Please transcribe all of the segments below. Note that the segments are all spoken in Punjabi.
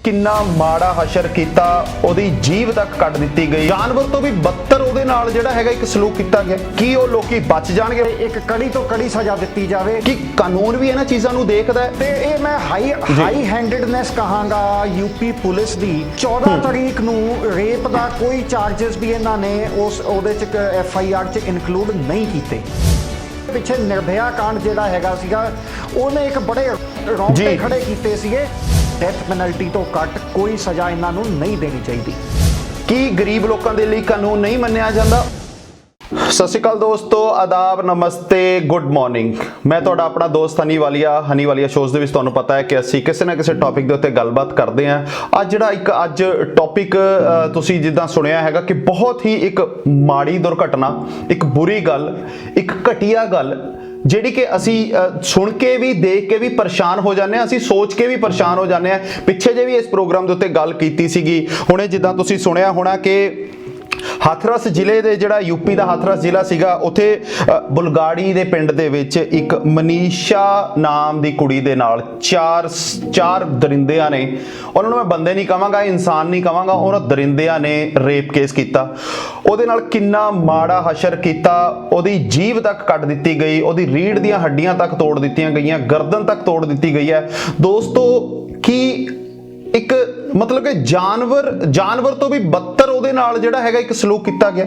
ਕਿੰਨਾ ਮਾੜਾ ਹਸ਼ਰ ਕੀਤਾ, ਉਹਦੀ ਜੀਭ ਤੱਕ ਕੱਟ ਦਿੱਤੀ ਗਈ। ਜਾਨਵਰ ਤੋਂ ਵੀ ਬੱਤਰ ਉਹਦੇ ਨਾਲ ਜਿਹੜਾ ਹੈਗਾ ਇੱਕ ਸਲੂਕ ਕੀਤਾ ਗਿਆ। ਕੀ ਉਹ ਲੋਕੀ ਬਚ ਜਾਣਗੇ? ਇੱਕ ਕੜੀ ਤੋਂ ਕੜੀ ਸਜ਼ਾ ਦਿੱਤੀ ਜਾਵੇ। ਕਿ ਕਾਨੂੰਨ ਵੀ ਇਹਨਾਂ ਚੀਜ਼ਾਂ ਨੂੰ ਦੇਖਦਾ ਹੈ। ਤੇ ਇਹ ਮੈਂ ਹਾਈ ਹੈਂਡਡਨੈਸ ਕਹਾਂਗਾ ਯੂਪੀ ਪੁਲਿਸ ਦੀ। 14 ਤਰੀਕ ਨੂੰ ਰੇਪ ਦਾ ਕੋਈ ਚਾਰजेस ਵੀ ਇਹਨਾਂ ਨੇ ਉਹਦੇ ਚ FIR ਚ ਇਨਕਲੂਡ ਨਹੀਂ ਕੀਤੇ। ਪਿੱਛੇ ਨਿਰਭਇਆ ਕਾਂਡ ਜਿਹੜਾ ਹੈਗਾ ਸੀਗਾ, ਉਹਨੇ ਇੱਕ ਬੜੇ ਰੌਂਗਟੇ ਖੜੇ ਕੀਤੇ ਸੀਗੇ। ਡੈਥ ਪੈਨਲਟੀ ਤੋਂ ਘੱਟ ਕੋਈ ਸਜ਼ਾ ਇਹਨਾਂ ਨੂੰ ਨਹੀਂ ਦੇਣੀ ਚਾਹੀਦੀ। ਕੀ ਗਰੀਬ ਲੋਕਾਂ ਦੇ ਲਈ ਕਾਨੂੰਨ ਨਹੀਂ ਮੰਨਿਆ ਜਾਂਦਾ? ਸਤਿ ਸ਼੍ਰੀ ਅਕਾਲ ਦੋਸਤੋ, ਆਦਾਬ, ਨਮਸਤੇ, ਗੁੱਡ ਮਾਰਨਿੰਗ। ਮੈਂ ਤੁਹਾਡਾ ਆਪਣਾ ਦੋਸਤ ਹਨੀ ਵਾਲੀਆ ਸ਼ੋਜ਼ ਦੇ ਵਿੱਚ ਤੁਹਾਨੂੰ ਪਤਾ ਹੈ ਕਿ ਅਸੀਂ ਕਿਸੇ ਨਾ ਕਿਸੇ ਟੌਪਿਕ ਦੇ ਉੱਤੇ ਗੱਲਬਾਤ ਕਰਦੇ ਹਾਂ। ਅੱਜ ਟੌਪਿਕ ਤੁਸੀਂ ਜਿੱਦਾਂ ਸੁਣਿਆ ਹੈਗਾ ਕਿ ਬਹੁਤ ਹੀ ਇੱਕ ਮਾੜੀ ਦੁਰਘਟਨਾ, ਇੱਕ ਬੁਰੀ ਗੱਲ, ਇੱਕ ਘਟੀਆ ਗੱਲ ਜਿਹੜੀ ਕਿ ਅਸੀਂ ਸੁਣ ਕੇ ਵੀ, ਦੇਖ ਕੇ ਵੀ ਪਰੇਸ਼ਾਨ ਹੋ ਜਾਂਦੇ ਹਾਂ, ਅਸੀਂ ਸੋਚ ਕੇ ਵੀ ਪਰੇਸ਼ਾਨ ਹੋ ਜਾਂਦੇ ਹਾਂ। ਪਿੱਛੇ ਜੇ ਵੀ ਇਸ ਪ੍ਰੋਗਰਾਮ ਦੇ ਉੱਤੇ ਗੱਲ ਕੀਤੀ ਸੀਗੀ, ਹੁਣੇ ਜਿੱਦਾਂ ਤੁਸੀਂ ਸੁਣਿਆ ਹੋਣਾ ਕਿ ਹਾਥਰਸ ਜ਼ਿਲ੍ਹੇ ਦੇ ਜਿਹੜਾ ਯੂਪੀ ਦਾ ਹਾਥਰਸ ਜ਼ਿਲ੍ਹਾ ਸੀਗਾ, ਉੱਥੇ ਬੁਲਗਾੜੀ ਦੇ ਪਿੰਡ ਦੇ ਵਿੱਚ ਇੱਕ ਮਨੀਸ਼ਾ ਨਾਮ ਦੀ ਕੁੜੀ ਦੇ ਨਾਲ ਚਾਰ ਦਰਿੰਦਿਆਂ ਨੇ, ਉਹਨਾਂ ਨੂੰ ਮੈਂ ਬੰਦੇ ਨਹੀਂ ਕਹਾਂਗਾ, ਇਨਸਾਨ ਨਹੀਂ ਕਹਾਂਗਾ, ਉਹਨਾਂ ਦਰਿੰਦਿਆਂ ਨੇ ਰੇਪ ਕੇਸ ਕੀਤਾ। ਉਹਦੇ ਨਾਲ ਕਿੰਨਾ ਮਾੜਾ ਹਸ਼ਰ ਕੀਤਾ, ਉਹਦੀ ਜੀਭ ਤੱਕ ਕੱਟ ਦਿੱਤੀ ਗਈ, ਉਹਦੀ ਰੀੜ੍ਹ ਦੀਆਂ ਹੱਡੀਆਂ ਤੱਕ ਤੋੜ ਦਿੱਤੀਆਂ ਗਈਆਂ, ਗਰਦਨ ਤੱਕ ਤੋੜ ਦਿੱਤੀ ਗਈ ਹੈ। ਦੋਸਤੋ, ਕੀ ਇੱਕ ਮਤਲਬ ਕਿ ਜਾਨਵਰ ਤੋਂ ਵੀ ਬੱਤਰ ਉਹਦੇ ਨਾਲ ਜਿਹੜਾ ਹੈਗਾ ਇੱਕ ਸਲੂਕ ਕੀਤਾ ਗਿਆ।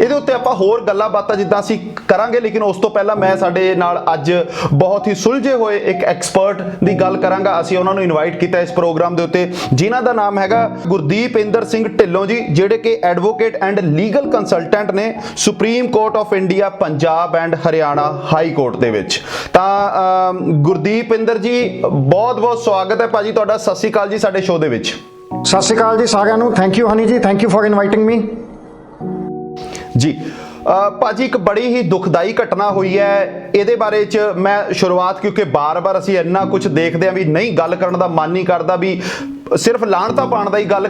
ਇਹਦੇ ਉੱਤੇ ਆਪਾਂ ਹੋਰ ਗੱਲਾਂ ਬਾਤਾਂ ਜਿੱਦਾਂ ਅਸੀਂ ਕਰਾਂਗੇ, ਲੇਕਿਨ ਉਸ ਤੋਂ ਪਹਿਲਾਂ ਮੈਂ ਸਾਡੇ ਨਾਲ ਅੱਜ ਬਹੁਤ ਹੀ ਸੁਲਝੇ ਹੋਏ ਇੱਕ ਐਕਸਪਰਟ ਦੀ ਗੱਲ ਕਰਾਂਗਾ। ਅਸੀਂ ਉਹਨਾਂ ਨੂੰ ਇਨਵਾਈਟ ਕੀਤਾ ਇਸ ਪ੍ਰੋਗਰਾਮ ਦੇ ਉੱਤੇ, ਜਿਨ੍ਹਾਂ ਦਾ ਨਾਮ ਹੈਗਾ ਗੁਰਦੀਪਇੰਦਰ ਸਿੰਘ ਢਿੱਲੋਂ ਜੀ, ਜਿਹੜੇ ਕਿ ਐਡਵੋਕੇਟ ਐਂਡ ਲੀਗਲ ਕੰਸਲਟੈਂਟ ਨੇ supreme court of India, Punjab and Haryana high court ਦੇ ਵਿੱਚ। ਤਾਂ ਗੁਰਦੀਪਇੰਦਰ ਜੀ, ਬਹੁਤ ਬਹੁਤ ਸਵਾਗਤ ਹੈ ਭਾਜੀ ਤੁਹਾਡਾ। ਸਤਿ ਸ਼੍ਰੀ ਅਕਾਲ ਜੀ ਸਾਡੇ ਸ਼ੋਅ ਦੇ ਵਿੱਚ। ਸਤਿ ਸ਼੍ਰੀ ਅਕਾਲ ਜੀ ਸਾਰਿਆਂ ਨੂੰ। ਥੈਂਕ ਯੂ ਹਨੀ ਜੀ, ਥੈਂਕ ਯੂ ਫॉर ਇਨਵਾਈਟਿੰਗ ਮੀ ਜੀ। ਭਾਜੀ, ਇੱਕ ਬੜੀ ਹੀ ਦੁਖਦਾਈ ਘਟਨਾ ਹੋਈ ਹੈ। ਇਹਦੇ ਬਾਰੇ ਚ ਮੈਂ ਸ਼ੁਰੂਆਤ, ਕਿਉਂਕਿ ਬਾਰ-ਬਾਰ ਅਸੀਂ ਇੰਨਾ ਕੁਝ ਦੇਖਦੇ ਹਾਂ ਵੀ ਨਹੀਂ ਗੱਲ ਕਰਨ ਦਾ ਮਨ ਨਹੀਂ ਕਰਦਾ, ਵੀ ਸਿਰਫ ਲਾਹਣਤਾਂ ਪਾਉਣ ਦਾ ਹੀ ਗੱਲ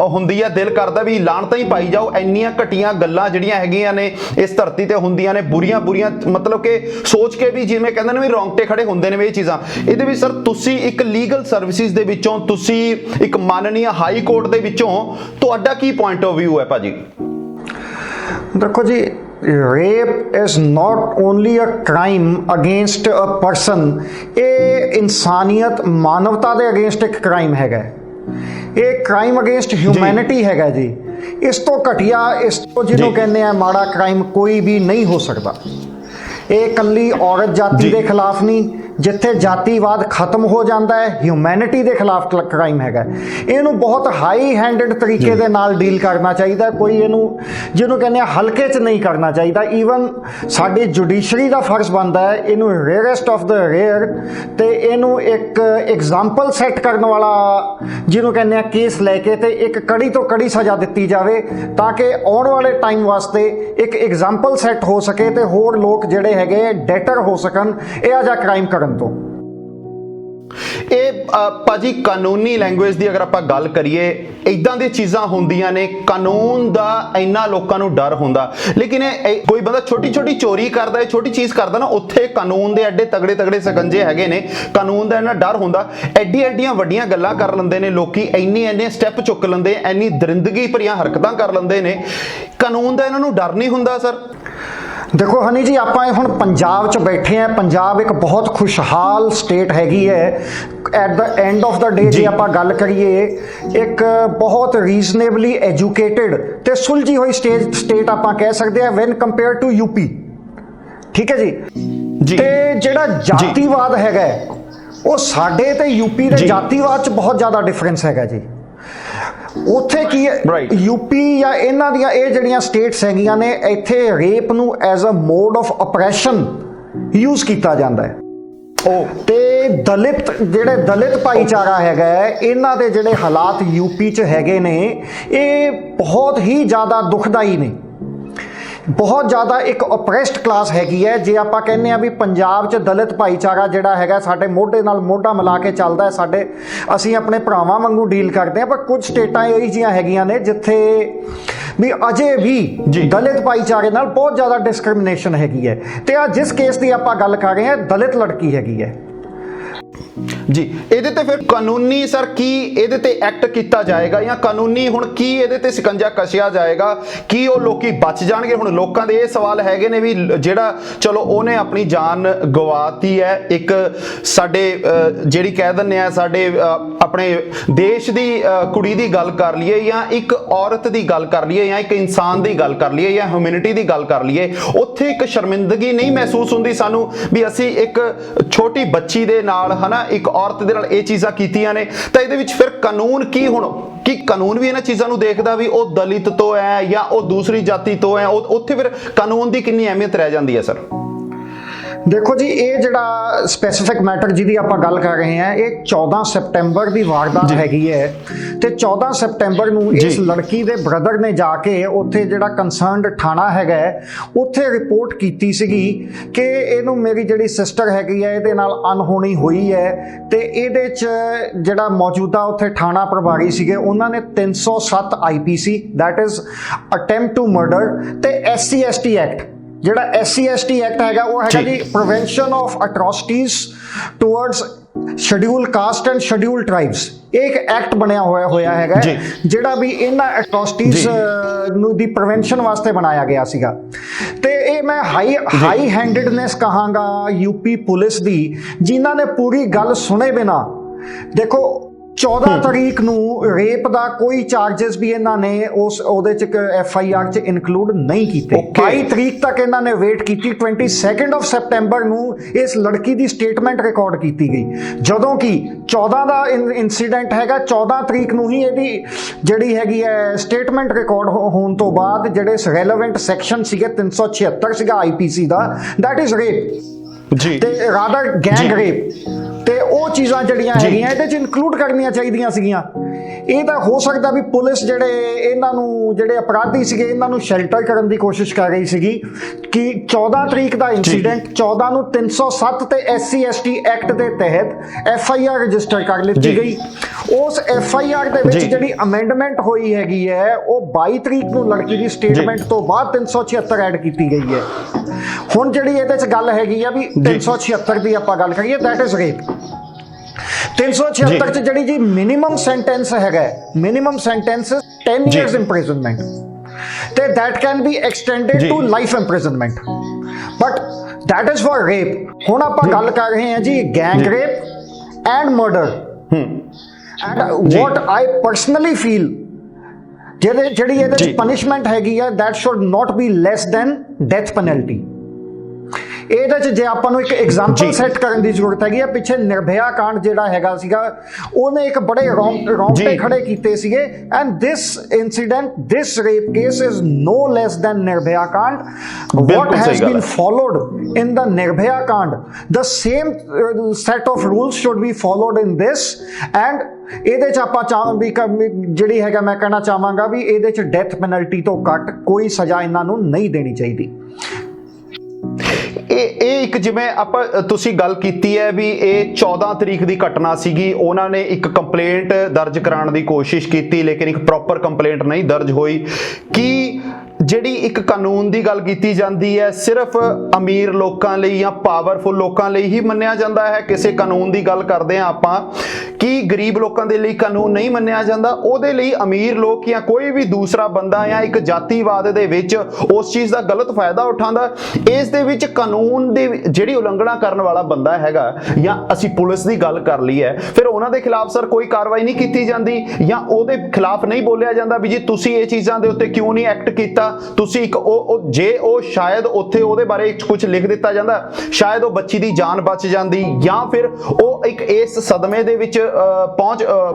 ਹੁੰਦੀ ਹੈ। ਦਿਲ ਕਰਦਾ ਵੀ ਲਾਹਣਤਾਂ ਹੀ ਪਾਈ ਜਾਓ। ਇੰਨੀਆਂ ਘਟੀਆਂ ਗੱਲਾਂ ਜਿਹੜੀਆਂ ਹੈਗੀਆਂ ਨੇ ਇਸ ਧਰਤੀ ਤੇ ਹੁੰਦੀਆਂ ਨੇ, ਬੁਰੀਆਂ, ਮਤਲਬ ਕਿ ਸੋਚ ਕੇ ਵੀ ਜਿਵੇਂ ਕਹਿੰਦੇ ਨੇ ਵੀ ਰੌਂਗਟੇ ਖੜੇ ਹੁੰਦੇ ਨੇ ਇਹ ਚੀਜ਼ਾਂ। ਇਹਦੇ ਵਿੱਚ ਸਰ, ਤੁਸੀਂ ਇੱਕ ਲੀਗਲ ਸਰਵਿਸਿਜ਼ ਦੇ ਵਿੱਚੋਂ, ਤੁਸੀਂ ਇੱਕ ਮਾਨਨੀय ਹਾਈ ਕੋਰਟ ਦੇ ਵਿੱਚੋਂ, ਤੁਹਾਡਾ ਕੀ ਪੁਆਇੰਟ ਆਫ ਵਿਊ ਹੈ ਭਾਜੀ? देखो जी, rape is not only a crime against a person, ये इंसानियत, मानवता के अगेंस्ट एक क्राइम हैगा। ये क्राइम अगेंस्ट ह्यूमैनिटी हैगा जी। इस तो घटिया, इस तो जिन्हों कहने हैं माड़ा क्राइम कोई भी नहीं हो सकता। ये कल्ली औरत जाति के खिलाफ नहीं, जिथे जातिवाद खत्म हो जाता है, ह्यूमैनिटी के खिलाफ क्राइम हैगा। इनू बहुत हाई हैंडेड तरीके दे नाल डील करना चाहिए। कोई इनू जिन्हों कहने हल्के च नहीं करना चाहिए। ईवन साडी जुडिशरी का फर्ज बनता है इनू रेयरेस्ट ऑफ द रेयर ते इनू एक एग्जाम्पल सैट करने वाला जिन्हों कहने केस लैके ते एक कड़ी तो कड़ी सज़ा दी जाए, ताकि आने वाले टाइम वास्ते एक एग्जाम्पल सैट हो सके ते होर लोग जिहड़े हैगे डेटर हो सकन इह जिहा क्राइम करन तो। ਇਹ ਭਾਜੀ, ਕਾਨੂੰਨੀ ਲੈਂਗੁਏਜ ਦੀ ਅਗਰ ਆਪਾਂ ਗੱਲ ਕਰੀਏ, ਇਦਾਂ ਦੀਆਂ ਚੀਜ਼ਾਂ ਹੁੰਦੀਆਂ ਨੇ, ਕਾਨੂੰਨ ਦਾ ਇੰਨਾ ਲੋਕਾਂ ਨੂੰ ਡਰ ਹੁੰਦਾ, ਲੇਕਿਨ ਕੋਈ ਬੰਦਾ ਛੋਟੀ ਛੋਟੀ ਚੋਰੀ ਕਰਦਾ ਹੈ, ਛੋਟੀ ਚੀਜ਼ ਕਰਦਾ ਨਾ, ਉੱਥੇ ਕਾਨੂੰਨ ਦੇ ਐਡੇ ਤਗੜੇ ਸਕੰਜੇ ਹੈਗੇ ਨੇ, ਕਾਨੂੰਨ ਦਾ ਇੰਨਾ ਡਰ ਹੁੰਦਾ। ਐਡੀਆਂ ਵੱਡੀਆਂ ਗੱਲਾਂ ਕਰ ਲੈਂਦੇ ਨੇ ਲੋਕੀ, ਇੰਨੇ ਸਟੈਪ ਚੁੱਕ ਲੈਂਦੇ, ਇੰਨੀ ਦਰਿੰਦਗੀ ਭਰੀਆਂ ਹਰਕਤਾਂ ਕਰ ਲੈਂਦੇ ਨੇ। ਕਾਨੂੰਨ ਦਾ ਇਹਨਾਂ ਨੂੰ ਡਰ ਨਹੀਂ ਹੁੰਦਾ ਸਰ? देखो हनी जी, आप हुण पंजाब च बैठे हैं। पंजाब एक बहुत खुशहाल स्टेट हैगी है। At the end of the day जे आप गल करिए, एक बहुत रीजनेबली एजुकेटेड ते सुलझी हुई स्टेट आप कह सकते हैं वैन कंपेयर टू यूपी। ठीक है जी। ते जिहड़ा जातिवाद हैगा वो साडे ते यूपी दे जातिवाद च बहुत ज़्यादा डिफरेंस हैगा जी। ਉੱਥੇ ਕੀ यूपी या इन्हां दियां ਇਹ ਜਿਹੜੀਆਂ ਸਟੇਟਸ ਹੈਗੀਆਂ ਨੇ, ਇੱਥੇ ਰੇਪ ਨੂੰ as a mode of operation use ਕੀਤਾ ਜਾਂਦਾ ਹੈ। ਤੇ ਜਿਹੜੇ ਦਲਿਤ ਭਾਈਚਾਰਾ ਹੈਗਾ, ਇਹਨਾਂ ਦੇ ਜਿਹੜੇ ਹਾਲਾਤ यूपी 'ਚ ਹੈਗੇ ਨੇ, ਇਹ ਬਹੁਤ ਹੀ ਜ਼ਿਆਦਾ ਦੁਖਦਾਈ ਨੇ। बहुत ज़्यादा एक ओप्रैस्ड क्लास हैगी है। जे आप कहने भी पंजाब च दलित भाईचारा जिहड़ा हैगा साडे मोढे नाल मोढा मिला के चलदा है, साडे असीं अपने भरावां वांगू डील करते हैं। पर कुछ स्टेटां इहो जिहियां हैगियां ने जिथे भी अजे भी दलित भाईचारे नाल बहुत ज़्यादा डिस्क्रिमिनेशन हैगी है। ते आ जिस केस की आप गल कर रहे हैं, दलित लड़की हैगी है। ਜੀ ਇਹਦੇ ਤੇ ਫਿਰ ਕਾਨੂੰਨੀ ਸਰ ਕੀ ਇਹਦੇ ਤੇ ਐਕਟ ਕੀਤਾ ਜਾਏਗਾ ਜਾਂ ਕਾਨੂੰਨੀ ਹੁਣ ਕੀ ਇਹਦੇ ਤੇ ਸਿਕੰਜਾ ਕਸਿਆ ਜਾਏਗਾ? ਕੀ ਉਹ ਲੋਕੀ ਬਚ ਜਾਣਗੇ? ਹੁਣ ਲੋਕਾਂ ਦੇ ਇਹ ਸਵਾਲ ਹੈਗੇ ਨੇ ਵੀ ਜਿਹੜਾ ਚਲੋ ਉਹਨੇ ਆਪਣੀ ਜਾਨ ਗਵਾਤੀ ਹੈ, ਇੱਕ ਸਾਡੇ ਜਿਹੜੀ ਕਹਿ ਦਿੰਦੇ ਆ ਸਾਡੇ ਆਪਣੇ ਦੇਸ਼ ਦੀ ਕੁੜੀ ਦੀ ਗੱਲ ਕਰ ਲਈਏ ਜਾਂ ਇੱਕ ਔਰਤ ਦੀ ਗੱਲ ਕਰ ਲਈਏ ਜਾਂ ਇੱਕ ਇਨਸਾਨ ਦੀ ਗੱਲ ਕਰ ਲਈਏ ਜਾਂ ਹਿਊਮੈਨਿਟੀ ਦੀ ਗੱਲ ਕਰ ਲਈਏ, ਉੱਥੇ ਇੱਕ ਸ਼ਰਮਿੰਦਗੀ ਨਹੀਂ ਮਹਿਸੂਸ ਹੁੰਦੀ ਸਾਨੂੰ ਵੀ ਅਸੀਂ ਇੱਕ ਛੋਟੀ ਬੱਚੀ ਦੇ ਨਾਲ ਹਨਾ ਇੱਕ ਔਰਤ ਦੇ ਨਾਲ ਇਹ ਚੀਜ਼ਾਂ ਕੀਤੀਆਂ ਨੇ? ਤਾਂ ਇਹਦੇ ਵਿੱਚ ਫਿਰ ਕਾਨੂੰਨ ਕੀ ਹੁਣ ਕਿ ਕਾਨੂੰਨ ਵੀ ਇਹਨਾਂ ਚੀਜ਼ਾਂ ਨੂੰ ਦੇਖਦਾ ਵੀ ਉਹ ਦਲਿਤ ਤੋਂ ਹੈ ਜਾਂ ਉਹ ਦੂਸਰੀ ਜਾਤੀ ਤੋਂ ਹੈ, ਉੱਥੇ ਫਿਰ ਕਾਨੂੰਨ ਦੀ ਕਿੰਨੀ ਅਹਿਮੀਅਤ ਰਹਿ ਜਾਂਦੀ ਹੈ ਸਰ? ਦੇਖੋ ਜੀ, ਇਹ ਜਿਹੜਾ ਸਪੈਸੀਫਿਕ ਮੈਟਰ ਜਿਹਦੀ ਆਪਾਂ ਗੱਲ ਕਰ ਰਹੇ ਹਾਂ, ਇਹ 14 ਸਤੰਬਰ ਦੀ ਵਾਰਦਾਤ ਹੈਗੀ ਹੈ ਤੇ 14 ਸਤੰਬਰ ਨੂੰ ਇਸ ਲੜਕੀ ਦੇ ਬ੍ਰਦਰ ਨੇ ਜਾ ਕੇ ਉੱਥੇ ਜਿਹੜਾ ਕੰਸਰਨਡ ਥਾਣਾ ਹੈਗਾ ਉੱਥੇ ਰਿਪੋਰਟ ਕੀਤੀ ਸੀਗੀ ਕਿ ਇਹਨੂੰ ਮੇਰੀ ਜਿਹੜੀ ਸਿਸਟਰ ਹੈਗੀ ਹੈ ਇਹਦੇ ਨਾਲ ਅਨਹੋਣੀ ਹੋਈ ਹੈ ਤੇ ਇਹਦੇ 'ਚ ਜਿਹੜਾ ਮੌਜੂਦਾ ਉੱਥੇ ਥਾਣਾ ਪ੍ਰਭਾਰੀ ਸੀਗੇ ਉਹਨਾਂ ਨੇ 307 IPC that is attempt to murder ਤੇ SC ST ਐਕਟ, ਜਿਹੜਾ SC ST ਐਕਟ ਹੈਗਾ ਉਹ ਹੈਗਾ ਜੀ prevention of atrocities towards schedule caste and schedule tribes. ਇਹ ਇੱਕ ਐਕਟ ਬਣਿਆ ਹੋਇਆ ਹੈਗਾ ਜਿਹੜਾ ਵੀ ਇਹਨਾਂ ਅਟਰੋਸਿਟੀਜ਼ ਨੂੰ ਦੀ ਪ੍ਰੀਵੈਂਸ਼ਨ ਵਾਸਤੇ ਬਣਾਇਆ ਗਿਆ ਸੀਗਾ। ਤੇ ਇਹ ਮੈਂ ਹਾਈ ਹੈਂਡਡਨੈਸ ਕਹਾਂਗਾ UP ਪੁਲਿਸ ਦੀ, ਜਿਨ੍ਹਾਂ ਨੇ ਪੂਰੀ ਗੱਲ ਸੁਣੇ ਬਿਨਾ ਦੇਖੋ 14 ਤਰੀਕ ਨੂੰ ਰੇਪ ਦਾ ਕੋਈ ਚਾਰजेस ਵੀ ਇਹਨਾਂ ਨੇ ਉਹਦੇ ਚ FIR ਚ ਇਨਕਲੂਡ ਨਹੀਂ ਕੀਤੇ। 22 ਤਰੀਕ ਤੱਕ ਇਹਨਾਂ ਨੇ ਵੇਟ ਕੀਤੀ। 22 ਸਤੰਬਰ ਨੂੰ ਇਸ ਲੜਕੀ ਦੀ ਸਟੇਟਮੈਂਟ ਰਿਕਾਰਡ ਕੀਤੀ ਗਈ, ਜਦੋਂ ਕਿ 14 ਦਾ ਇਨਸੀਡੈਂਟ ਹੈਗਾ। 14 ਤਰੀਕ ਨੂੰ ਹੀ ਇਹਦੀ ਜਿਹੜੀ ਹੈਗੀ ਹੈ ਸਟੇਟਮੈਂਟ ਰਿਕਾਰਡ ਹੋਣ ਤੋਂ ਬਾਅਦ ਜਿਹੜੇ ਰੈਲੇਵੈਂਟ ਸੈਕਸ਼ਨ ਸੀਗੇ 376 ਸੀਗਾ IPC the, that is rape ਜੀ ਤੇ ਰਾਦਰ ਗੈਂਗ ਰੇਪ, ਤੇ ਉਹ ਚੀਜ਼ਾਂ ਜਿਹੜੀਆਂ ਹੈਗੀਆਂ ਇਹਦੇ ਚ ਇਨਕਲੂਡ ਕਰਨੀਆਂ ਚਾਹੀਦੀਆਂ ਸੀਗੀਆਂ। ਇਹ ਤਾਂ ਹੋ ਸਕਦਾ ਵੀ ਪੁਲਿਸ ਜਿਹੜੇ ਇਹਨਾਂ ਨੂੰ ਜਿਹੜੇ ਅਪਰਾਧੀ ਸੀਗੇ ਇਹਨਾਂ ਨੂੰ ਸ਼ੈਲਟਰ ਕਰਨ ਦੀ ਕੋਸ਼ਿਸ਼ ਕਰ ਰਹੀ ਸੀਗੀ ਕਿ 14 ਤਰੀਕ ਦਾ ਇਨਸੀਡੈਂਟ 14 ਨੂੰ 307 ਤੇ SC ST ਐਕਟ ਦੇ ਤਹਿਤ FIR ਰਜਿਸਟਰ ਕਰ ਲਿੱਤੀ ਗਈ। ਉਸ FIR ਦੇ ਵਿੱਚ ਜਿਹੜੀ ਅਮੈਂਡਮੈਂਟ ਹੋਈ ਹੈਗੀ ਹੈ ਉਹ 22 ਤਰੀਕ ਨੂੰ ਲੜਕੀ ਦੀ ਸਟੇਟਮੈਂਟ ਤੋਂ ਬਾਅਦ 376 ਐਡ ਕੀਤੀ ਗਈ ਹੈ। ਹੁਣ ਜਿਹੜੀ ਇਹਦੇ ਚ ਗੱਲ ਹੈਗੀ ਆ ਵੀ 376 ਦੀ ਆਪਾਂ ਗੱਲ ਕਰੀਏ ਦੈਟ ਇਜ਼ ਰੇਪ। 376 ਚ ਜਿਹੜੀ ਜੀ ਮਿਨੀਮਮ ਸੈਂਟੈਂਸ ਹੈਗਾ, ਮਿਨੀਮਮ ਸੈਂਟੈਂਸ 10 years imprisonment ਤੇ that can be extended to life imprisonment, but that is for rape। ਹੁਣ ਆਪਾਂ ਗੱਲ ਕਰ ਰਹੇ ਹਾਂ ਜੀ gang rape and murder, and what I personally feel ਜਿਹੜੀ ਇਹਦੇ ਚ ਪਨਿਸ਼ਮੈਂਟ ਹੈਗੀ ਆ that should not be less than death penalty। ਇਹਦੇ ਚ ਜੇ ਆਪਾਂ ਨੂੰ ਇੱਕ ਐਗਜ਼ਾਮਪਲ ਸੈੱਟ ਕਰਨ ਦੀ ਜ਼ਰੂਰਤ ਹੈਗੀ ਆ, ਪਿੱਛੇ ਨਿਰਭਇਆ ਕਾਂਡ ਜਿਹੜਾ ਹੈਗਾ ਸੀਗਾ ਉਹਨੇ ਇੱਕ ਬੜੇ ਰੌਂਗਟੇ ਖੜੇ ਕੀਤੇ ਸੀਗੇ, and this incident this rape case is no less than Nirbhaya ਕਾਂਡ। what has been followed in the Nirbhaya ਕਾਂਡ, the same set of rules should be followed in this, and ਇਹਦੇ ਚ ਆਪਾਂ ਵੀ ਜਿਹੜੀ ਹੈਗਾ ਮੈਂ ਕਹਿਣਾ ਚਾਹਾਂਗਾ ਵੀ ਇਹਦੇ ਚ ਡੈਥ ਪੈਨਲਟੀ ਤੋਂ ਘੱਟ ਕੋਈ ਸਜ਼ਾ ਇਹਨਾਂ ਨੂੰ ਨਹੀਂ ਦੇਣੀ ਚਾਹੀਦੀ। ਇਹ ਇੱਕ ਜਿਵੇਂ ਆਪਾਂ ਤੁਸੀਂ ਗੱਲ ਕੀਤੀ ਹੈ ਵੀ ਇਹ 14 ਤਰੀਕ ਦੀ ਘਟਨਾ ਸੀਗੀ, ਉਹਨਾਂ ਨੇ ਇੱਕ ਕੰਪਲੇਂਟ ਦਰਜ ਕਰਾਉਣ ਦੀ ਕੋਸ਼ਿਸ਼ ਕੀਤੀ ਲੇਕਿਨ ਇੱਕ ਪ੍ਰੋਪਰ ਕੰਪਲੇਂਟ ਨਹੀਂ ਦਰਜ ਹੋਈ। ਕਿ ਜਿਹੜੀ ਇੱਕ ਕਾਨੂੰਨ ਦੀ ਗੱਲ ਕੀਤੀ ਜਾਂਦੀ ਹੈ ਸਿਰਫ ਅਮੀਰ ਲੋਕਾਂ ਲਈ ਜਾਂ ਪਾਵਰਫੁਲ ਲੋਕਾਂ ਲਈ ਹੀ ਮੰਨਿਆ ਜਾਂਦਾ ਹੈ? ਕਿਸੇ ਕਾਨੂੰਨ ਦੀ ਗੱਲ ਕਰਦੇ ਹਾਂ ਆਪਾਂ ਕਿ ਗਰੀਬ ਲੋਕਾਂ ਦੇ ਲਈ ਕਾਨੂੰਨ ਨਹੀਂ ਮੰਨਿਆ ਜਾਂਦਾ, ਉਹਦੇ ਲਈ ਅਮੀਰ ਲੋਕ ਜਾਂ ਕੋਈ ਵੀ ਦੂਸਰਾ ਬੰਦਾ ਜਾਂ ਇੱਕ ਜਾਤੀਵਾਦ ਦੇ ਵਿੱਚ ਉਸ ਚੀਜ਼ ਦਾ ਗਲਤ ਫਾਇਦਾ ਉਠਾਉਂਦਾ। ਇਸ ਦੇ ਵਿੱਚ ਕਾਨੂੰਨ ਦੀ ਜਿਹੜੀ ਉਲੰਘਣਾ ਕਰਨ ਵਾਲਾ ਬੰਦਾ ਹੈਗਾ ਜਾਂ ਅਸੀਂ ਪੁਲਿਸ ਦੀ ਗੱਲ ਕਰ ਲਈ ਹੈ, ਫਿਰ ਉਹਨਾਂ ਦੇ ਖਿਲਾਫ ਸਰ ਕੋਈ ਕਾਰਵਾਈ ਨਹੀਂ ਕੀਤੀ ਜਾਂਦੀ ਜਾਂ ਉਹਦੇ ਖਿਲਾਫ ਨਹੀਂ ਬੋਲਿਆ ਜਾਂਦਾ ਵੀ ਜੀ ਤੁਸੀਂ ਇਹ ਚੀਜ਼ਾਂ ਦੇ ਉੱਤੇ ਕਿਉਂ ਨਹੀਂ ਐਕਟ ਕੀਤਾ? ਤੁਸੀਂ ਇੱਕ ਜੇ ਉਹ ਸ਼ਾਇਦ ਉੱਥੇ ਉਹਦੇ ਬਾਰੇ ਕੁਝ ਲਿਖ ਦਿੱਤਾ ਜਾਂਦਾ, ਸ਼ਾਇਦ ਉਹ ਬੱਚੀ ਦੀ ਜਾਨ ਬਚ ਜਾਂਦੀ, ਜਾਂ ਫਿਰ ਉਹ ਇੱਕ ਇਸ ਸਦਮੇ ਦੇ ਵਿੱਚ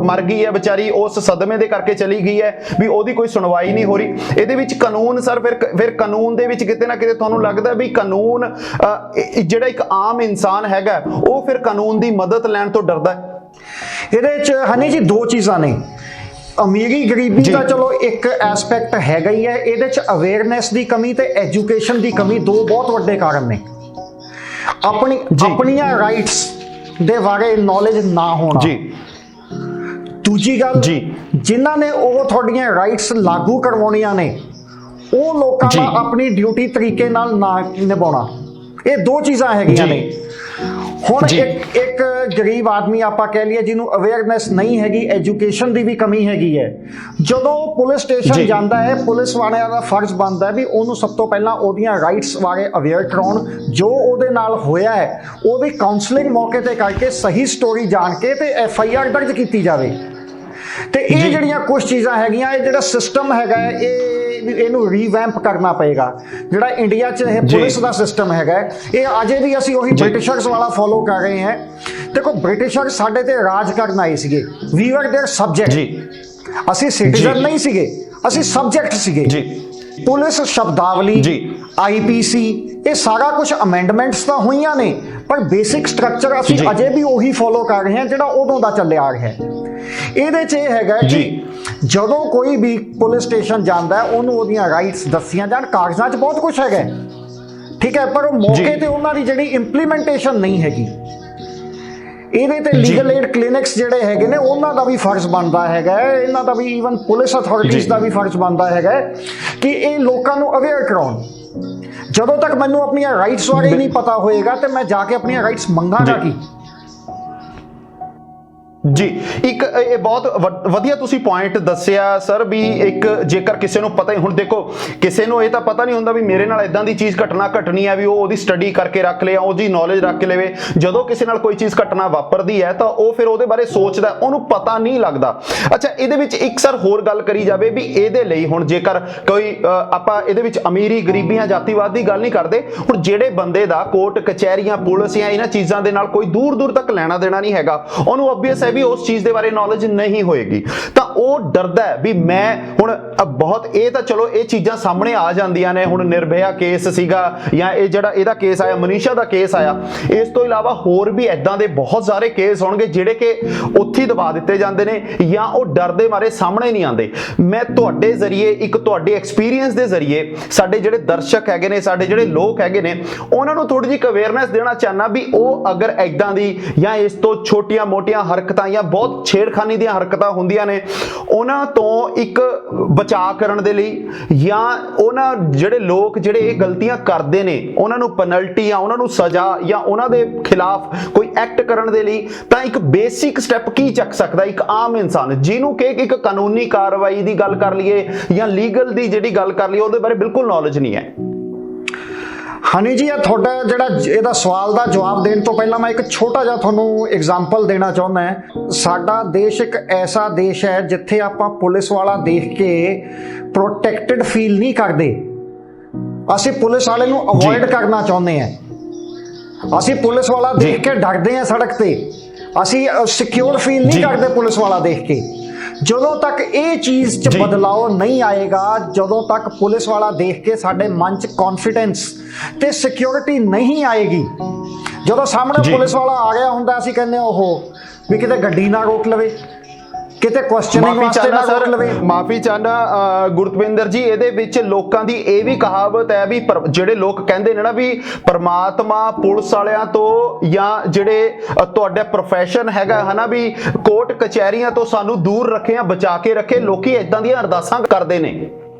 ਮਰ ਗਈ ਹੈ ਵਿਚਾਰੀ, ਉਸ ਸਦਮੇ ਦੇ ਕਰਕੇ ਚਲੀ ਗਈ ਹੈ ਵੀ ਉਹਦੀ ਕੋਈ ਸੁਣਵਾਈ ਨਹੀਂ ਹੋ ਰਹੀ। ਇਹਦੇ ਵਿੱਚ ਕਾਨੂੰਨ ਸਰ ਫਿਰ ਕਾਨੂੰਨ ਦੇ ਵਿੱਚ ਕਿਤੇ ਨਾ ਕਿਤੇ ਤੁਹਾਨੂੰ ਲੱਗਦਾ ਵੀ ਕਾਨੂੰਨ ਜਿਹੜਾ ਇੱਕ ਆਮ ਇਨਸਾਨ ਹੈਗਾ ਉਹ ਫਿਰ ਕਾਨੂੰਨ ਦੀ ਮਦਦ ਲੈਣ ਤੋਂ ਡਰਦਾ ਹੈ? ਇਹਦੇ ਚ ਹਨੀ ਜੀ ਦੋ ਚੀਜ਼ਾਂ ਨੇ, ਅਮੀਰੀ ਗਰੀਬੀ ਦਾ ਚਲੋ ਇੱਕ ਐਸਪੈਕਟ ਹੈਗਾ ਹੀ ਹੈ, ਇਹਦੇ ਚ ਅਵੇਅਰਨੈਸ ਦੀ ਕਮੀ ਤੇ ਐਜੂਕੇਸ਼ਨ ਦੀ ਕਮੀ ਦੋ ਬਹੁਤ ਵੱਡੇ ਕਾਰਨ ਨੇ। ਆਪਣੀਆਂ ਰਾਈਟਸ ਦੇ ਬਾਰੇ ਨੌਲੇਜ ਨਾ ਹੋਣਾ ਜੀ। ਦੂਜੀ ਗੱਲ ਜਿਨ੍ਹਾਂ ਨੇ ਉਹ ਤੁਹਾਡੀਆਂ ਰਾਈਟਸ ਲਾਗੂ ਕਰਵਾਉਣੀਆਂ ਨੇ ਉਹ ਲੋਕਾਂ ਦਾ ਆਪਣੀ ਡਿਊਟੀ ਤਰੀਕੇ ਨਾਲ ਨਾ ਨਿਭਾਉਣਾ। ਇਹ ਦੋ ਚੀਜ਼ਾਂ ਹੈਗੀਆਂ ਨੇ। ਹੁਣ ਜੀ। ਇੱਕ ਗਰੀਬ ਆਦਮੀ ਆਪਾਂ ਕਹਿ ਲਈਏ ਜਿਹਨੂੰ ਅਵੇਅਰਨੈਸ ਨਹੀਂ ਹੈਗੀ, ਐਜੂਕੇਸ਼ਨ ਦੀ ਵੀ ਕਮੀ ਹੈਗੀ ਹੈ, ਜਦੋਂ ਪੁਲਿਸ ਸਟੇਸ਼ਨ ਜੀ। ਜਾਂਦਾ ਹੈ ਪੁਲਿਸ ਵਾਲਿਆਂ ਦਾ ਫਰਜ਼ ਬਣਦਾ ਹੈ ਵੀ ਉਹਨੂੰ ਸਭ ਤੋਂ ਪਹਿਲਾਂ ਉਹਦੀਆਂ ਰਾਈਟਸ ਬਾਰੇ ਅਵੇਅਰ ਕਰਾਉਣ, ਜੋ ਉਹਦੇ ਨਾਲ ਹੋਇਆ ਹੈ ਉਹਦੀ ਕਾਉਂਸਲਿੰਗ ਮੌਕੇ ਤੇ ਕਰਕੇ ਸਹੀ ਸਟੋਰੀ ਜਾਣ ਕੇ ਤੇ FIR ਦਰਜ ਕੀਤੀ ਜਾਵੇ। ਤੇ ਇਹ ਜੀ। ਜਿਹੜੀਆਂ ਕੁਝ ਚੀਜ਼ਾਂ ਹੈਗੀਆਂ, ਇਹ ਜਿਹੜਾ ਸਿਸਟਮ ਹੈਗਾ ਇਹਨੂੰ ਰੀਵੈਂਪ ਕਰਨਾ ਪਏਗਾ। ਜਿਹੜਾ ਇੰਡੀਆ 'ਚ ਇਹ ਜੀ। ਪੁਲਿਸ ਦਾ ਸਿਸਟਮ ਹੈਗਾ, ਇਹ ਅਜੇ ਵੀ ਅਸੀਂ ਉਹੀ ਜੀ। ਬ੍ਰਿਟਿਸ਼ਰਸ ਵਾਲਾ ਫੋਲੋ ਕਰ ਰਹੇ ਹਾਂ। ਦੇਖੋ, ਬ੍ਰਿਟਿਸ਼ਰ ਸਾਡੇ ਤੇ ਰਾਜ ਕਰਨ ਆਏ ਸੀਗੇ, ਵੀ ਵਰ देयर ਸਬਜੈਕਟ। ਜੀ। ਅਸੀਂ ਸਿਟੀਜ਼ਨ ਜੀ। ਨਹੀਂ ਸੀਗੇ, ਅਸੀਂ ਸਬਜੈਕਟ ਸੀਗੇ। ਜੀ। ਪੁਲਿਸ ਸ਼ਬਦਾਵਲੀ, ਜੀ। IPC, ਇਹ ਸਾਰਾ ਕੁਝ ਅਮੈਂਡਮੈਂਟਸ ਤਾਂ ਹੋਈਆਂ ਨੇ, ਪਰ ਬੇਸਿਕ ਸਟਰਕਚਰ ਅਸੀਂ ਜੀ। ਅਜੇ ਵੀ ਉਹੀ ਫੋਲੋ ਕਰ ਰਹੇ ਹਾਂ ਜਿਹੜਾ ਉਦੋਂ ਦਾ ਚੱਲਿਆ ਆ ਰਿਹਾ ਹੈ। ਇਹਦੇ 'ਚ ਇਹ ਹੈਗਾ ਜੀ। ਕਿ ਜਦੋਂ ਕੋਈ ਵੀ ਪੁਲਿਸ ਸਟੇਸ਼ਨ ਜਾਂਦਾ ਹੈ ਉਹਨੂੰ ਉਹਦੀਆਂ ਰਾਈਟਸ ਦੱਸੀਆਂ ਜਾਣ। ਕਾਗਜ਼ਾਂ 'ਚ ਬਹੁਤ ਕੁਝ ਹੈਗਾ, ਠੀਕ ਹੈ, ਪਰ ਉਹ ਮੌਕੇ ਤੇ ਉਹਨਾਂ ਦੀ ਜਿਹੜੀ ਇੰਪਲੀਮੈਂਟੇਸ਼ਨ ਨਹੀਂ ਹੈਗੀ। ਇਹਦੇ ਤੇ ਲੀਗਲ ਏਡ ਕਲੀਨਿਕਸ ਜਿਹੜੇ ਹੈਗੇ ਨੇ ਉਹਨਾਂ ਦਾ ਵੀ ਫਰਜ਼ ਬਣਦਾ ਹੈਗਾ, ਇਹਨਾਂ ਦਾ ਵੀ, ਈਵਨ ਪੁਲਿਸ ਅਥਾਰਟੀਜ਼ ਦਾ ਵੀ ਫਰਜ਼ ਬਣਦਾ ਹੈਗਾ ਕਿ ਇਹ ਲੋਕਾਂ ਨੂੰ ਅਵੇਅਰ ਕਰਾਉਣ। ਜਦੋਂ ਤੱਕ ਮੈਨੂੰ ਆਪਣੀਆਂ ਰਾਈਟਸ ਬਾਰੇ ਨਹੀਂ ਪਤਾ ਹੋਏਗਾ ਤੇ ਮੈਂ ਜਾ ਕੇ ਆਪਣੀਆਂ ਰਾਈਟਸ ਮੰਗਾਂਗਾ ਕੀ? ਜੀ, ਇੱਕ ਇਹ ਬਹੁਤ ਵਧੀਆ ਤੁਸੀਂ ਪੁਆਇੰਟ ਦੱਸਿਆ ਸਰ, ਵੀ ਇੱਕ ਜੇਕਰ ਕਿਸੇ ਨੂੰ ਪਤਾ ਹੀ, ਹੁਣ ਦੇਖੋ ਕਿਸੇ ਨੂੰ ਇਹ ਤਾਂ ਪਤਾ ਨਹੀਂ ਹੁੰਦਾ ਵੀ ਮੇਰੇ ਨਾਲ ਇਦਾਂ ਦੀ ਚੀਜ਼ ਘਟਨਾ ਘਟਣੀ ਹੈ, ਵੀ ਉਹ ਉਹਦੀ ਸਟੱਡੀ ਕਰਕੇ ਰੱਖ ਲਿਆ, ਉਹਦੀ ਨੌਲੇਜ ਰੱਖ ਕੇ ਲਵੇ। ਜਦੋਂ ਕਿਸੇ ਨਾਲ ਕੋਈ ਚੀਜ਼ ਘਟਨਾ ਵਾਪਰਦੀ ਹੈ ਤਾਂ ਉਹ ਫਿਰ ਉਹਦੇ ਬਾਰੇ ਸੋਚਦਾ, ਉਹਨੂੰ ਪਤਾ ਨਹੀਂ ਲੱਗਦਾ। ਅੱਛਾ, ਇਹਦੇ ਵਿੱਚ ਇੱਕ ਸਰ ਹੋਰ ਗੱਲ ਕਰੀ ਜਾਵੇ ਵੀ ਇਹਦੇ ਲਈ ਹੁਣ ਜੇਕਰ ਕੋਈ ਆਪਾਂ ਇਹਦੇ ਵਿੱਚ ਅਮੀਰੀ ਗਰੀਬੀਆਂ ਜਾਤੀਵਾਦ ਦੀ ਗੱਲ ਨਹੀਂ ਕਰਦੇ, ਹੁਣ ਜਿਹੜੇ ਬੰਦੇ ਦਾ ਕੋਰਟ ਕਚਹਿਰੀਆਂ ਪੁਲਿਸ ਜਾਂ ਇਹਨਾਂ ਚੀਜ਼ਾਂ ਦੇ ਨਾਲ ਕੋਈ ਦੂਰ ਦੂਰ ਤੱਕ ਲੈਣਾ ਦੇਣਾ ਨਹੀਂ ਹੈਗਾ, ਉਹਨੂੰ ਆਬਵੀਅਸ ਹੈ ਵੀ ਉਸ ਚੀਜ਼ ਦੇ ਬਾਰੇ ਨੌਲੇਜ ਨਹੀਂ ਹੋਏਗੀ, ਤਾਂ ਉਹ ਡਰਦਾ ਹੈ ਵੀ ਮੈਂ ਹੁਣ ਬਹੁਤ, ਇਹ ਤਾਂ ਚਲੋ ਇਹ ਚੀਜ਼ਾਂ ਸਾਹਮਣੇ ਆ ਜਾਂਦੀਆਂ ਨੇ। ਹੁਣ ਨਿਰਭਇਆ ਕੇਸ ਸੀਗਾ, ਜਾਂ ਇਹ ਜਿਹੜਾ ਇਹਦਾ ਕੇਸ ਆਇਆ, ਮਨੀਸ਼ਾ ਦਾ ਕੇਸ ਆਇਆ, ਇਸ ਤੋਂ ਇਲਾਵਾ ਹੋਰ ਵੀ ਇਦਾਂ ਦੇ ਬਹੁਤ ਸਾਰੇ ਕੇਸ ਹੋਣਗੇ ਜਿਹੜੇ ਕਿ ਉੱਥੇ ਹੀ ਦਬਾ ਦਿੱਤੇ ਜਾਂਦੇ ਨੇ, ਜਾਂ ਉਹ ਡਰ ਦੇ ਮਾਰੇ ਸਾਹਮਣੇ ਨਹੀਂ ਆਉਂਦੇ। ਮੈਂ ਤੁਹਾਡੇ ਜ਼ਰੀਏ, ਇੱਕ ਤੁਹਾਡੇ ਐਕਸਪੀਰੀਅੰਸ ਦੇ ਜ਼ਰੀਏ ਸਾਡੇ ਜਿਹੜੇ ਦਰਸ਼ਕ ਹੈਗੇ ਨੇ, ਸਾਡੇ ਜਿਹੜੇ ਲੋਕ ਹੈਗੇ ਨੇ, ਉਹਨਾਂ ਨੂੰ ਥੋੜੀ ਜਿਹੀ ਅਵੇਅਰਨੈਸ ਦੇਣਾ ਚਾਹਨਾ ਵੀ ਉਹ ਅਗਰ ਇਦਾਂ ਦੀ ਜਾਂ ਇਸ ਤੋਂ ਛੋਟੀਆਂ ਮੋਟੀਆਂ ਹਰਕਤਾਂ ਜਾਂ ਬਹੁਤ ਛੇੜਖਾਨੀ ਦੀਆਂ ਹਰਕਤਾਂ ਹੁੰਦੀਆਂ ਨੇ, ਉਹਨਾਂ ਤੋਂ ਇੱਕ ਬਚਾਅ ਕਰਨ ਦੇ ਲਈ, ਜਾਂ ਉਹਨਾਂ ਜਿਹੜੇ ਲੋਕ ਜਿਹੜੇ ਇਹ ਗਲਤੀਆਂ ਕਰਦੇ ਨੇ ਉਹਨਾਂ ਨੂੰ ਪੈਨਲਟੀ ਜਾਂ ਉਹਨਾਂ ਨੂੰ ਸਜ਼ਾ ਜਾਂ ਉਹਨਾਂ ਦੇ ਖਿਲਾਫ ਕੋਈ ਐਕਟ ਕਰਨ ਦੇ ਲਈ, ਤਾਂ ਇੱਕ ਬੇਸਿਕ ਸਟੈਪ ਕੀ ਚੱਕ ਸਕਦਾ ਇੱਕ ਆਮ ਇਨਸਾਨ, ਜਿਹਨੂੰ ਕਿ ਇੱਕ ਕਾਨੂੰਨੀ ਕਾਰਵਾਈ ਦੀ ਗੱਲ ਕਰ ਲਈਏ ਜਾਂ ਲੀਗਲ ਦੀ ਜਿਹੜੀ ਗੱਲ ਕਰ ਲਈਏ, ਉਹਦੇ ਬਾਰੇ ਬਿਲਕੁਲ ਨੌਲੇਜ ਨਹੀਂ ਹੈ। ਹਨੀ ਜੀ, ਇਹ ਤੁਹਾਡਾ ਜਿਹੜਾ ਇਹਦਾ ਸਵਾਲ ਦਾ ਜਵਾਬ ਦੇਣ ਤੋਂ ਪਹਿਲਾਂ ਮੈਂ ਇੱਕ ਛੋਟਾ ਜਿਹਾ ਤੁਹਾਨੂੰ ਐਗਜ਼ਾਮਪਲ ਦੇਣਾ ਚਾਹੁੰਦਾ ਹਾਂ। ਸਾਡਾ ਦੇਸ਼ ਇੱਕ ਐਸਾ ਦੇਸ਼ ਹੈ ਜਿੱਥੇ ਆਪਾਂ ਪੁਲਿਸ ਵਾਲਾ ਦੇਖ ਕੇ ਪ੍ਰੋਟੈਕਟਡ ਫੀਲ ਨਹੀਂ ਕਰਦੇ। ਅਸੀਂ ਪੁਲਿਸ ਵਾਲੇ ਨੂੰ ਅਵੋਇਡ ਕਰਨਾ ਚਾਹੁੰਦੇ ਹਾਂ। ਅਸੀਂ ਪੁਲਿਸ ਵਾਲਾ ਦੇਖ ਕੇ ਡਰਦੇ ਹਾਂ ਸੜਕ ਤੇ, ਅਸੀਂ ਸਿਕਿਉਰ ਫੀਲ ਨਹੀਂ ਕਰਦੇ ਪੁਲਿਸ ਵਾਲਾ ਦੇਖ ਕੇ। ਜਦੋਂ ਤੱਕ ਇਹ ਚੀਜ਼ 'ਚ ਬਦਲਾਅ ਨਹੀਂ ਆਏਗਾ, ਜਦੋਂ ਤੱਕ ਪੁਲਿਸ ਵਾਲਾ ਦੇਖ ਕੇ ਸਾਡੇ ਮਨ 'ਚ ਕੌਨਫੀਡੈਂਸ ਤੇ ਸਿਕਿਉਰਿਟੀ ਨਹੀਂ ਆਏਗੀ। ਜਦੋਂ ਸਾਹਮਣੇ ਪੁਲਿਸ ਵਾਲਾ ਆ ਗਿਆ ਹੁੰਦਾ, ਅਸੀਂ ਕਹਿੰਦੇ ਉਹ ਵੀ ਕਿਤੇ ਗੱਡੀ ਨਾ ਰੋਕ ਲਵੇ, ਕਿਤੇ ਕੁਐਸਚਨਿੰਗ ਵਾਸਤੇ ਨਾ ਰੋਕ ਲਵੇ। ਮਾਫੀ ਚਾਹਨਾ ਗੁਰਤਵਿੰਦਰ ਜੀ, ਇਹਦੇ ਵਿੱਚ ਲੋਕਾਂ ਦੀ ਇਹ ਵੀ ਕਹਾਵਤ ਹੈ ਵੀ ਜਿਹੜੇ ਲੋਕ ਕਹਿੰਦੇ ਨੇ ਨਾ ਵੀ ਪਰਮਾਤਮਾ ਪੁਲਿਸ ਵਾਲਿਆਂ ਤੋਂ ਜਾਂ ਜਿਹੜੇ ਤੁਹਾਡਾ ਪ੍ਰੋਫੈਸ਼ਨ ਹੈਗਾ ਹਨਾ ਵੀ ਕੋਰਟ ਕਚਹਿਰੀਆਂ ਤੋਂ ਸਾਨੂੰ ਦੂਰ ਰੱਖੇ ਜਾਂ ਬਚਾ ਕੇ ਰੱਖੇ, ਲੋਕੀ ਇਦਾਂ ਦੀਆਂ ਅਰਦਾਸਾਂ ਕਰਦੇ ਨੇ।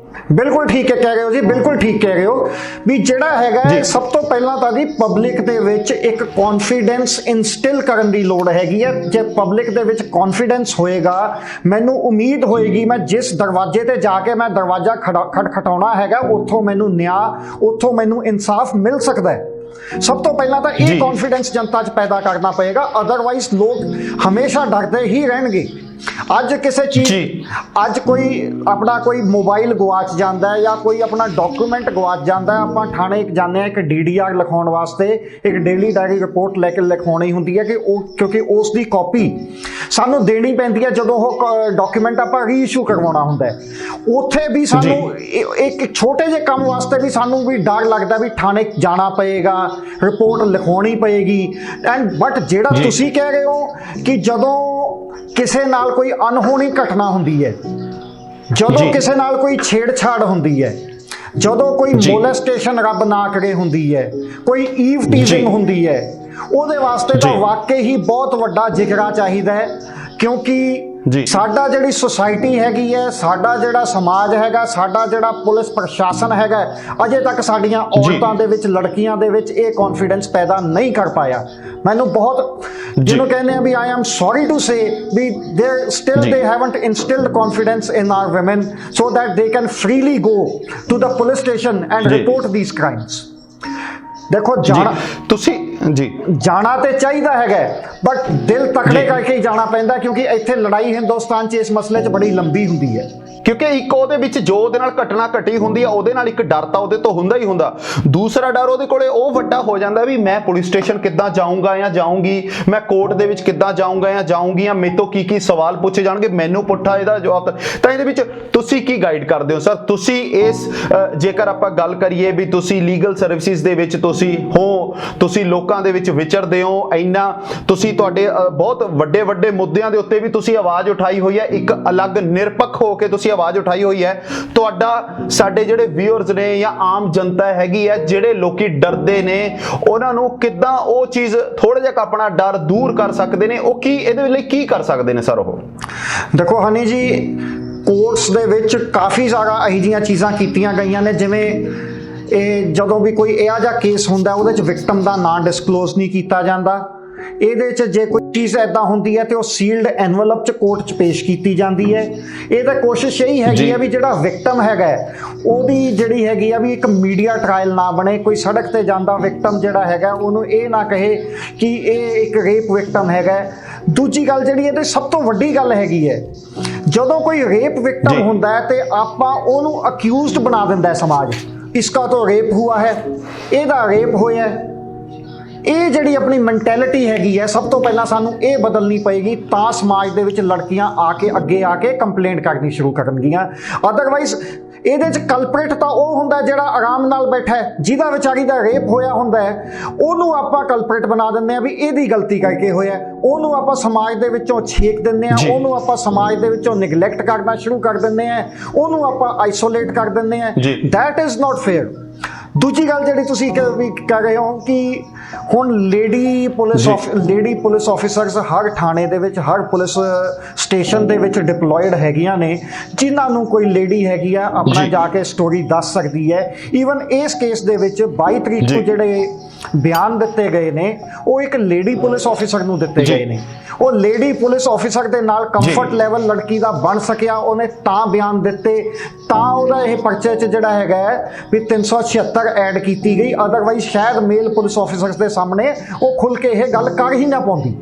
ਬਿਲਕੁਲ ਠੀਕ ਕਹਿ ਰਹੇ ਹੋ ਜੀ, ਬਿਲਕੁਲ ਠੀਕ ਕਹਿ ਰਹੇ ਹੋ ਵੀ ਜਿਹੜਾ ਹੈਗਾ ਸਭ ਤੋਂ ਪਹਿਲਾਂ ਤਾਂ ਜੀ ਪਬਲਿਕ ਦੇ ਵਿੱਚ ਇੱਕ ਕੌਨਫੀਡੈਂਸ ਇਨਸਟਿਲ ਕਰਨ ਦੀ ਲੋੜ ਹੈਗੀ ਹੈ। ਜੇ ਪਬਲਿਕ ਦੇ ਵਿੱਚ ਕੌਨਫੀਡੈਂਸ ਹੋਏਗਾ, ਮੈਨੂੰ ਉਮੀਦ ਹੋਏਗੀ ਮੈਂ ਜਿਸ ਦਰਵਾਜ਼ੇ ਤੇ ਜਾ ਕੇ ਮੈਂ ਦਰਵਾਜ਼ਾ ਖਟਖਟਾਉਣਾ ਹੈਗਾ, ਉੱਥੋਂ ਮੈਨੂੰ ਨਿਆਂ, ਉੱਥੋਂ ਮੈਨੂੰ ਇਨਸਾਫ ਮਿਲ ਸਕਦਾ ਹੈ। ਸਭ ਤੋਂ ਪਹਿਲਾਂ ਤਾਂ ਇਹ ਕੌਨਫੀਡੈਂਸ ਜਨਤਾ 'ਚ ਪੈਦਾ ਕਰਨਾ ਪਏਗਾ, ਅਦਰਵਾਈਜ਼ ਲੋਕ ਹਮੇਸ਼ਾ ਡਰਦੇ ਹੀ ਰਹਿਣਗੇ। ਅੱਜ ਕਿਸੇ ਚੀਜ਼, ਅੱਜ ਕੋਈ ਆਪਣਾ ਕੋਈ ਮੋਬਾਈਲ ਗਵਾਚ ਜਾਂਦਾ ਹੈ ਜਾਂ ਕੋਈ ਆਪਣਾ ਡਾਕੂਮੈਂਟ ਗਵਾਚ ਜਾਂਦਾ ਹੈ, ਆਪਾਂ ਥਾਣੇ ਜਾਂਦੇ ਹਾਂ ਇੱਕ DDR ਲਿਖਾਉਣ ਵਾਸਤੇ, ਇੱਕ ਡੇਲੀ ਡਾਇਰੀ ਰਿਪੋਰਟ ਲੈ ਕੇ ਲਿਖਾਉਣੀ ਹੁੰਦੀ ਹੈ ਕਿ ਉਹ, ਕਿਉਂਕਿ ਉਸ ਦੀ ਕਾਪੀ ਸਾਨੂੰ ਦੇਣੀ ਪੈਂਦੀ ਹੈ ਜਦੋਂ ਉਹ ਡਾਕੂਮੈਂਟ ਆਪਾਂ ਰੀਇਸ਼ੂ ਕਰਵਾਉਣਾ ਹੁੰਦਾ ਹੈ। ਉੱਥੇ ਵੀ ਸਾਨੂੰ ਇੱਕ ਛੋਟੇ ਜਿਹੇ ਕੰਮ ਵਾਸਤੇ ਵੀ ਸਾਨੂੰ ਵੀ ਡਰ ਲੱਗਦਾ ਵੀ ਥਾਣੇ ਜਾਣਾ ਪਏਗਾ, ਰਿਪੋਰਟ ਲਿਖਾਉਣੀ ਪਏਗੀ। ਬਟ ਜਿਹੜਾ ਤੁਸੀਂ ਕਹਿ ਰਹੇ ਹੋ ਕਿ ਜਦੋਂ ਕਿਸੇ ਨਾਲ ਕੋਈ ਅਨਹੋਣੀ ਘਟਨਾ ਹੁੰਦੀ ਹੈ, ਜਦੋਂ ਕਿਸੇ ਨਾਲ ਕੋਈ ਛੇੜਛਾੜ ਹੁੰਦੀ ਹੈ, ਜਦੋਂ ਕੋਈ ਮੋਲੈਸਟੇਸ਼ਨ ਰੱਬ ਨਾ ਕਰੇ ਹੁੰਦੀ ਹੈ, ਕੋਈ ਈਵ ਟੀਜ਼ਿੰਗ ਹੁੰਦੀ ਹੈ, ਉਹਦੇ ਵਾਸਤੇ ਤਾਂ ਵਾਕਈ ਹੀ ਬਹੁਤ ਵੱਡਾ ਜਿਗਰਾ ਚਾਹੀਦਾ ਹੈ। ਕਿਉਂਕਿ ਜੀ ਸਾਡਾ ਜਿਹੜੀ ਸੁਸਾਇਟੀ ਹੈਗੀ ਹੈ, ਸਾਡਾ ਜਿਹੜਾ ਸਮਾਜ ਹੈਗਾ, ਸਾਡਾ ਜਿਹੜਾ ਪੁਲਿਸ ਪ੍ਰਸ਼ਾਸਨ ਹੈਗਾ, ਅਜੇ ਤੱਕ ਸਾਡੀਆਂ ਔਰਤਾਂ ਦੇ ਵਿੱਚ, ਲੜਕੀਆਂ ਦੇ ਵਿੱਚ ਇਹ ਕੌਨਫੀਡੈਂਸ ਪੈਦਾ ਨਹੀਂ ਕਰ ਪਾਇਆ। ਮੈਨੂੰ ਬਹੁਤ, ਜਿਹਨੂੰ ਕਹਿੰਦੇ ਆ ਵੀ I am sorry to say ਵੀ they haven't instilled confidence in our women so that they can freely go to the police station and report these crimes। ਦੇਖੋ ਜਾਣਾ ਤੇ ਚਾਹੀਦਾ ਹੈਗਾ, ਬਟ ਦਿਲ ਤਕੜੇ ਕਰਕੇ ਹੀ ਜਾਣਾ ਪੈਂਦਾ, ਕਿਉਂਕਿ ਇੱਥੇ ਲੜਾਈ ਹਿੰਦੁਸਤਾਨ 'ਚ ਇਸ ਮਸਲੇ 'ਚ ਬੜੀ ਲੰਬੀ ਹੁੰਦੀ ਹੈ। ਕਿਉਂਕਿ ਇੱਕ ਉਹਦੇ ਵਿੱਚ ਜੋ ਉਹਦੇ ਨਾਲ ਘਟਨਾ ਘਟੀ ਹੁੰਦੀ ਆ, ਉਹਦੇ ਨਾਲ ਇੱਕ ਡਰ ਤਾਂ ਉਹਦੇ ਤੋਂ ਹੁੰਦਾ ਹੀ ਹੁੰਦਾ। ਦੂਸਰਾ ਡਰ ਉਹਦੇ ਕੋਲੇ ਉਹ ਵੱਡਾ ਹੋ ਜਾਂਦਾ ਵੀ ਮੈਂ ਪੁਲਿਸ ਸਟੇਸ਼ਨ ਕਿੱਦਾਂ ਜਾਊਂਗਾ ਜਾਂ ਜਾਊਂਗੀ, ਮੈਂ ਕੋਰਟ ਦੇ ਵਿੱਚ ਕਿੱਦਾਂ ਜਾਊਂਗਾ ਜਾਂ ਜਾਊਂਗੀ, ਜਾਂ ਮੇਰੇ ਤੋਂ ਕੀ ਸਵਾਲ ਪੁੱਛੇ ਜਾਣਗੇ, ਮੈਨੂੰ ਪੁੱਠਾ ਇਹਦਾ ਜਵਾਬ। ਤਾਂ ਇਹਦੇ ਵਿੱਚ ਤੁਸੀਂ ਕੀ ਗਾਈਡ ਕਰਦੇ ਹੋ ਸਰ? ਤੁਸੀਂ ਇਸ ਜੇਕਰ ਆਪਾਂ ਗੱਲ ਕਰੀਏ ਵੀ ਤੁਸੀਂ ਲੀਗਲ ਸਰਵਿਸਿਜ਼ ਦੇ ਵਿੱਚ ਤੁਸੀਂ ਲੋਕਾਂ ਦੇ ਵਿੱਚ ਵਿਚਰਦੇ ਹੋ, ਇੰਨਾ ਤੁਸੀਂ ਤੁਹਾਡੇ ਬਹੁਤ ਵੱਡੇ ਮੁੱਦਿਆਂ ਦੇ ਉੱਤੇ ਵੀ ਤੁਸੀਂ ਆਵਾਜ਼ ਉਠਾਈ ਹੋਈ ਹੈ, ਇੱਕ ਅਲੱਗ ਨਿਰਪੱਖ ਹੋ ਕੇ ਤੁਸੀਂ ਆਵਾਜ਼ ਉਠਾਈ ਹੋਈ ਹੈ। ਤੁਹਾਡਾ ਸਾਡੇ ਜਿਹੜੇ ਵਿਊਅਰਸ ਨੇ ਜਾਂ ਆਮ ਜਨਤਾ ਹੈਗੀ ਹੈ, ਜਿਹੜੇ ਲੋਕੀ ਡਰਦੇ ਨੇ, ਉਹਨਾਂ ਨੂੰ ਕਿੱਦਾਂ ਉਹ ਚੀਜ਼ ਥੋੜਾ ਜਿਹਾ ਆਪਣਾ ਡਰ ਦੂਰ ਕਰ ਸਕਦੇ ਨੇ? ਉਹ ਕੀ ਇਹਦੇ ਲਈ ਕੀ ਕਰ ਸਕਦੇ ਨੇ ਸਰ? ਉਹ ਦੇਖੋ ਹਨੀ ਜੀ, ਕੋਰਟਸ ਦੇ ਵਿੱਚ ਕਾਫੀ ਸਾਰਾ ਇਹੋ ਜਿਹੀਆਂ ਚੀਜ਼ਾਂ ਕੀਤੀਆਂ ਗਈਆਂ ਨੇ, ਜਿਵੇਂ ਇਹ ਜਦੋਂ ਵੀ ਕੋਈ ਇਹੋ ਜਿਹਾ ਕੇਸ ਹੁੰਦਾ ਉਹਦੇ 'ਚ ਵਿਕਟਮ ਦਾ ਨਾਂ ਡਿਸਕਲੋਜ਼ ਨਹੀਂ ਕੀਤਾ ਜਾਂਦਾ। ਇਹਦੇ 'ਚ ਜੇ ਕੋਈ ਚੀਜ਼ ਐਦਾਂ ਹੁੰਦੀ ਹੈ ਤੇ ਉਹ ਸੀਲਡ ਐਨਵਲਪ 'ਚ ਕੋਰਟ 'ਚ ਪੇਸ਼ ਕੀਤੀ ਜਾਂਦੀ ਹੈ। ਇਹ ਤਾਂ ਕੋਸ਼ਿਸ਼ ਇਹੀ ਹੈਗੀ ਆ ਵੀ ਜਿਹੜਾ ਵਿਕਟਮ ਹੈਗਾ ਉਹਦੀ ਜਿਹੜੀ ਹੈਗੀ ਆ ਵੀ ਇੱਕ ਮੀਡੀਆ ਟ੍ਰਾਇਲ ਨਾ ਬਣੇ। ਕੋਈ ਸੜਕ ਤੇ ਜਾਂਦਾ ਵਿਕਟਮ ਜਿਹੜਾ ਹੈਗਾ ਉਹਨੂੰ ਇਹ ਨਾ ਕਹੇ ਕਿ ਇਹ ਇੱਕ ਰੇਪ ਵਿਕਟਮ ਹੈਗਾ। ਦੂਜੀ ਗੱਲ ਜਿਹੜੀ ਇਹਦੇ ਸਭ ਤੋਂ ਵੱਡੀ ਗੱਲ ਹੈਗੀ ਹੈ, ਜਦੋਂ ਕੋਈ ਰੇਪ ਵਿਕਟਮ ਹੁੰਦਾ ਹੈ ਤੇ ਆਪਾਂ ਉਹਨੂੰ ਅਕਿਊਜ਼ਡ ਬਣਾ ਦਿੰਦਾ ਹੈ ਸਮਾਜ। ਇਸਕਾ ਤਾਂ ਰੇਪ ਹੁਆ ਹੈ, ਇਹਦਾ ਰੇਪ ਹੋਇਆ। ਇਹ ਜਿਹੜੀ ਆਪਣੀ ਮੈਂਟੈਲਿਟੀ ਹੈਗੀ ਹੈ, ਸਭ ਤੋਂ ਪਹਿਲਾਂ ਸਾਨੂੰ ਇਹ ਬਦਲਣੀ ਪਏਗੀ, ਤਾਂ ਸਮਾਜ ਦੇ ਵਿੱਚ ਲੜਕੀਆਂ ਅੱਗੇ ਆ ਕੇ ਕੰਪਲੇਂਟ ਕਰਨੀ ਸ਼ੁਰੂ ਕਰਨਗੀਆਂ। ਅਦਰਵਾਈਜ਼ ਇਹਦੇ 'ਚ ਕਲਪਰੇਟ ਤਾਂ ਉਹ ਹੁੰਦਾ ਜਿਹੜਾ ਆਰਾਮ ਨਾਲ ਬੈਠਾ ਹੈ, ਜਿਹਦਾ ਵਿਚਾਰੀ ਦਾ ਰੇਪ ਹੋਇਆ ਹੁੰਦਾ ਹੈ, ਉਹਨੂੰ ਆਪਾਂ ਕਲਪਰੇਟ ਬਣਾ ਦਿੰਦੇ ਹਾਂ ਵੀ ਇਹਦੀ ਗਲਤੀ ਕਰਕੇ ਹੋਇਆ। ਉਹਨੂੰ ਆਪਾਂ ਸਮਾਜ ਦੇ ਵਿੱਚੋਂ ਛੇਕ ਦਿੰਦੇ ਹਾਂ, ਉਹਨੂੰ ਆਪਾਂ ਸਮਾਜ ਦੇ ਵਿੱਚੋਂ ਨਿਗਲੈਕਟ ਕਰਨਾ ਸ਼ੁਰੂ ਕਰ ਦਿੰਦੇ ਹਾਂ, ਉਹਨੂੰ ਆਪਾਂ ਆਈਸੋਲੇਟ ਕਰ ਦਿੰਦੇ ਹਾਂ। That is not fair. ਦੂਜੀ ਗੱਲ ਜਿਹੜੀ ਤੁਸੀਂ ਕਹਿ ਰਹੇ ਹੋ ਕਿ ਹੁਣ ਲੇਡੀ ਪੁਲਿਸ ਆਫਿਸਰਸ ਹਰ ਥਾਣੇ ਦੇ ਵਿੱਚ, ਹਰ ਪੁਲਿਸ ਸਟੇਸ਼ਨ ਦੇ ਵਿੱਚ ਡਿਪਲੋਇਡ ਹੈਗੀਆਂ ਨੇ, ਜਿਨ੍ਹਾਂ ਨੂੰ ਕੋਈ ਲੇਡੀ ਹੈਗੀ ਆ ਆਪਣਾ ਜਾ ਕੇ ਸਟੋਰੀ ਦੱਸ ਸਕਦੀ ਹੈ। ਈਵਨ ਇਸ ਕੇਸ ਦੇ ਵਿੱਚ 22 ਤਰੀਕ ਨੂੰ ਜਿਹੜੇ ਬਿਆਨ ਦਿੱਤੇ ਗਏ ਨੇ ਉਹ ਇੱਕ ਲੇਡੀ ਪੁਲਿਸ ਆਫਿਸਰ ਨੂੰ ਦਿੱਤੇ ਗਏ ਨੇ। ਉਹ ਲੇਡੀ ਪੁਲਿਸ ਆਫਿਸਰ ਦੇ ਨਾਲ ਕੰਫਰਟ ਲੈਵਲ ਲੜਕੀ ਦਾ ਬਣ ਸਕਿਆ, ਉਹਨੇ ਤਾਂ ਬਿਆਨ ਦਿੱਤੇ, ਤਾਂ ਉਹਦਾ ਇਹ ਪਰਚੇ 'ਚ ਜਿਹੜਾ ਹੈਗਾ ਵੀ 376 ਐਡ ਕੀਤੀ ਗਈ। ਅਦਰਵਾਈਜ਼ ਸ਼ਾਇਦ ਮੇਲ ਪੁਲਿਸ ਆਫਿਸਰਸ ਦੇ ਸਾਹਮਣੇ ਉਹ ਖੁੱਲ ਕੇ ਇਹ ਗੱਲ ਕਰ ਹੀ ਨਾ ਪਾਉਂਦੀ।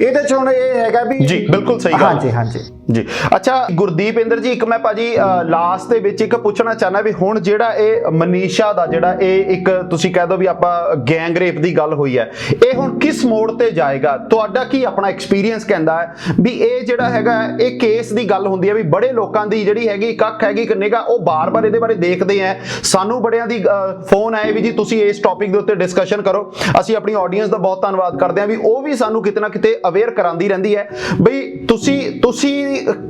ਇਹਦੇ 'ਚ ਹੁਣ ਇਹ ਹੈਗਾ ਵੀ ਜੀ ਬਿਲਕੁਲ ਸਹੀ ਗੱਲ। ਹਾਂਜੀ ਜੀ ਅੱਛਾ ਗੁਰਦੀਪ ਇੰਦਰ ਜੀ, ਇੱਕ ਮੈਂ ਭਾਜੀ ਲਾਸਟ ਦੇ ਵਿੱਚ ਇੱਕ ਪੁੱਛਣਾ ਚਾਹਨਾ ਵੀ ਹੁਣ ਜਿਹੜਾ ਇਹ ਮਨੀਸ਼ਾ ਦਾ ਜਿਹੜਾ ਇਹ ਇੱਕ ਤੁਸੀਂ ਕਹਿ ਦੋ ਵੀ ਆਪਾਂ ਗੈਂਗ ਰੇਪ ਦੀ ਗੱਲ ਹੋਈ ਹੈ, ਇਹ ਹੁਣ ਕਿਸ ਮੋੜ ਤੇ ਜਾਏਗਾ? ਤੁਹਾਡਾ ਕੀ ਆਪਣਾ ਐਕਸਪੀਰੀਅੰਸ ਕਹਿੰਦਾ ਹੈ ਵੀ ਇਹ ਜਿਹੜਾ ਹੈਗਾ ਇਹ ਕੇਸ ਦੀ ਗੱਲ ਹੁੰਦੀ ਹੈ ਵੀ ਬੜੇ ਲੋਕਾਂ ਦੀ ਜਿਹੜੀ ਹੈਗੀ ਕੱਖ ਹੈਗੀ ਨਿਗਾ, ਉਹ ਬਾਰ-ਬਾਰ ਇਹਦੇ ਬਾਰੇ ਦੇਖਦੇ ਆ। ਸਾਨੂੰ ਬੜਿਆਂ ਦੀ ਫੋਨ ਆਏ ਵੀ ਜੀ ਤੁਸੀਂ ਇਸ ਟੌਪਿਕ ਦੇ ਉੱਤੇ ਡਿਸਕਸ਼ਨ ਕਰੋ। ਅਸੀਂ ਆਪਣੀ ਆਡੀਅנס ਦਾ ਬਹੁਤ ਧੰਨਵਾਦ ਕਰਦੇ ਹਾਂ ਵੀ ਉਹ ਵੀ ਸਾਨੂੰ ਕਿਤੇ ਨਾ ਕਿਤੇ ਅਵੇਅਰ ਕਰਾਉਂਦੀ ਰਹਿੰਦੀ ਹੈ ਬਈ ਤੁਸੀਂ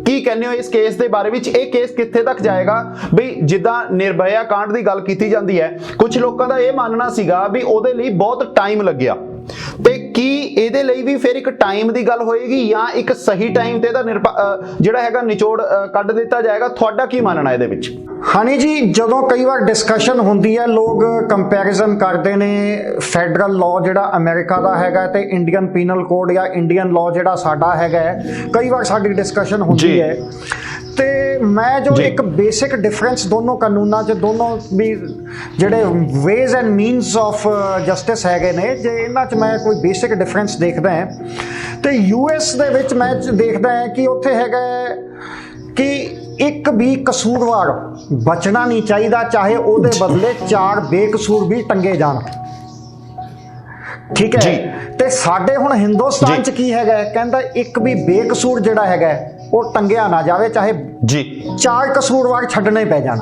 ਕੀ ਕਹਿੰਦੇ ਹੋ ਇਸ ਕੇਸ ਦੇ ਬਾਰੇ ਵਿੱਚ? ਇਹ ਕੇਸ ਕਿੱਥੇ ਤੱਕ ਜਾਏਗਾ? ਬਈ ਜਿੱਦਾਂ ਨਿਰਭਇਆ ਕਾਂਡ ਦੀ ਗੱਲ ਕੀਤੀ ਜਾਂਦੀ ਹੈ, ਕੁਝ ਲੋਕਾਂ ਦਾ ਇਹ ਮੰਨਣਾ ਸੀਗਾ ਵੀ ਉਹਦੇ ਲਈ ਬਹੁਤ ਟਾਈਮ ਲੱਗਿਆ, ਤੇ ਕੀ ਇਹਦੇ ਲਈ ਵੀ ਫਿਰ ਇੱਕ ਟਾਈਮ ਦੀ ਗੱਲ ਹੋਏਗੀ ਜਾਂ ਇੱਕ ਸਹੀ ਟਾਈਮ ਤੇ ਇਹਦਾ ਜਿਹੜਾ ਹੈਗਾ ਨਿਚੋੜ ਕੱਢ ਦਿੱਤਾ ਜਾਏਗਾ? ਤੁਹਾਡਾ ਕੀ ਮੰਨਣਾ ਇਹਦੇ ਵਿੱਚ? ਹਨੀ ਜੀ, ਜਦੋਂ ਕਈ ਵਾਰ ਡਿਸਕਸ਼ਨ ਹੁੰਦੀ ਹੈ, ਲੋਕ ਕੰਪੈਰੀਜ਼ਨ ਕਰਦੇ ਨੇ ਫੈਡਰਲ ਲਾਅ ਜਿਹੜਾ ਅਮਰੀਕਾ ਦਾ ਹੈਗਾ ਤੇ ਇੰਡੀਅਨ ਪੀਨਲ ਕੋਡ ਜਾਂ ਇੰਡੀਅਨ ਲਾਅ ਜਿਹੜਾ ਸਾਡਾ ਹੈਗਾ, ਕਈ ਵਾਰ ਸਾਡੀ ਡਿਸਕਸ਼ਨ ਹੁੰਦੀ ਹੈ। ਤੇ ਮੈਂ ਜੋ ਇੱਕ ਬੇਸਿਕ ਡਿਫਰੈਂਸ ਦੋਨੋਂ ਕਾਨੂੰਨਾਂ 'ਚ, ਦੋਨੋਂ ਵੀ ਜਿਹੜੇ ways and means of justice ਹੈਗੇ ਨੇ, ਜੇ ਇਹਨਾਂ 'ਚ ਮੈਂ ਕੋਈ ਬੇਸਿਕ ਡਿਫਰੈਂਸ ਦੇਖਦਾ ਹਾਂ ਤੇ US ਦੇ ਵਿੱਚ ਮੈਂ ਦੇਖਦਾ ਹਾਂ ਕਿ ਉੱਥੇ ਹੈਗਾ ਕਿ ਇੱਕ ਵੀ ਕਸੂਰਵਾਰ ਬਚਣਾ ਨਹੀਂ ਚਾਹੀਦਾ, ਚਾਹੇ ਉਹਦੇ ਬਦਲੇ 4 ਬੇਕਸੂਰ ਵੀ ਟੰਗੇ ਜਾਣ। ਠੀਕ ਹੈ। ਤੇ ਸਾਡੇ ਹੁਣ ਹਿੰਦੁਸਤਾਨ 'ਚ ਕੀ ਹੈਗਾ, ਕਹਿੰਦਾ ਇੱਕ ਵੀ ਬੇਕਸੂਰ ਜਿਹੜਾ ਹੈਗਾ ਉਹ ਟੰਗਿਆ ਨਾ ਜਾਵੇ, ਚਾਹੇ 4 ਕਸੂਰਵਾਰ ਛੱਡਣੇ ਪੈ ਜਾਣ।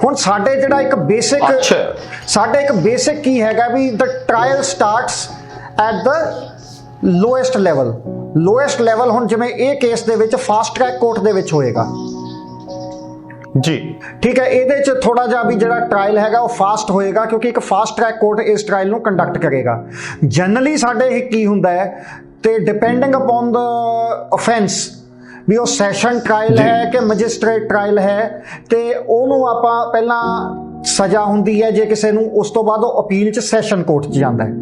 ਹੁਣ ਸਾਡੇ ਜਿਹੜਾ ਇੱਕ ਬੇਸਿਕ ਕੀ ਹੈਗਾ ਵੀ the trial starts at the lowest level. ਹੁਣ ਜਿਵੇਂ ਇਹ ਕੇਸ ਦੇ ਵਿੱਚ ਫਾਸਟ ਟਰੈਕ ਕੋਰਟ ਦੇ ਵਿੱਚ ਹੋਏਗਾ ਜੀ, ਠੀਕ ਹੈ। ਇਹਦੇ 'ਚ ਥੋੜਾ ਜਿਹਾ ਵੀ ਜਿਹੜਾ ਟ੍ਰਾਇਲ ਹੈਗਾ ਉਹ ਫਾਸਟ ਹੋਏਗਾ, ਕਿਉਂਕਿ ਇੱਕ ਫਾਸਟ ਟਰੈਕ ਕੋਰਟ ਇਸ ਟ੍ਰਾਇਲ ਨੂੰ ਕੰਡਕਟ ਕਰੇਗਾ। ਜਨਰਲੀ ਸਾਡੇ ਕੀ ਹੁੰਦਾ ਹੈ ਤੇ ਡਿਪੈਂਡਿੰਗ ਅਪਨ ਦ ਅਫੈਂਸ ਵੀ ਉਹ ਸੈਸ਼ਨ ਟ੍ਰਾਇਲ ਹੈ ਕਿ ਮੈਜਿਸਟ੍ਰੇਟ ਟ੍ਰਾਇਲ ਹੈ, ਤੇ ਉਹਨੂੰ ਆਪਾਂ ਪਹਿਲਾਂ ਸਜ਼ਾ ਹੁੰਦੀ ਹੈ ਜੇ ਕਿਸੇ ਨੂੰ, ਉਸ ਤੋਂ ਬਾਅਦ ਉਹ ਅਪੀਲ 'ਚ ਸੈਸ਼ਨ ਕੋਰਟ 'ਚ ਜਾਂਦਾ ਹੈ।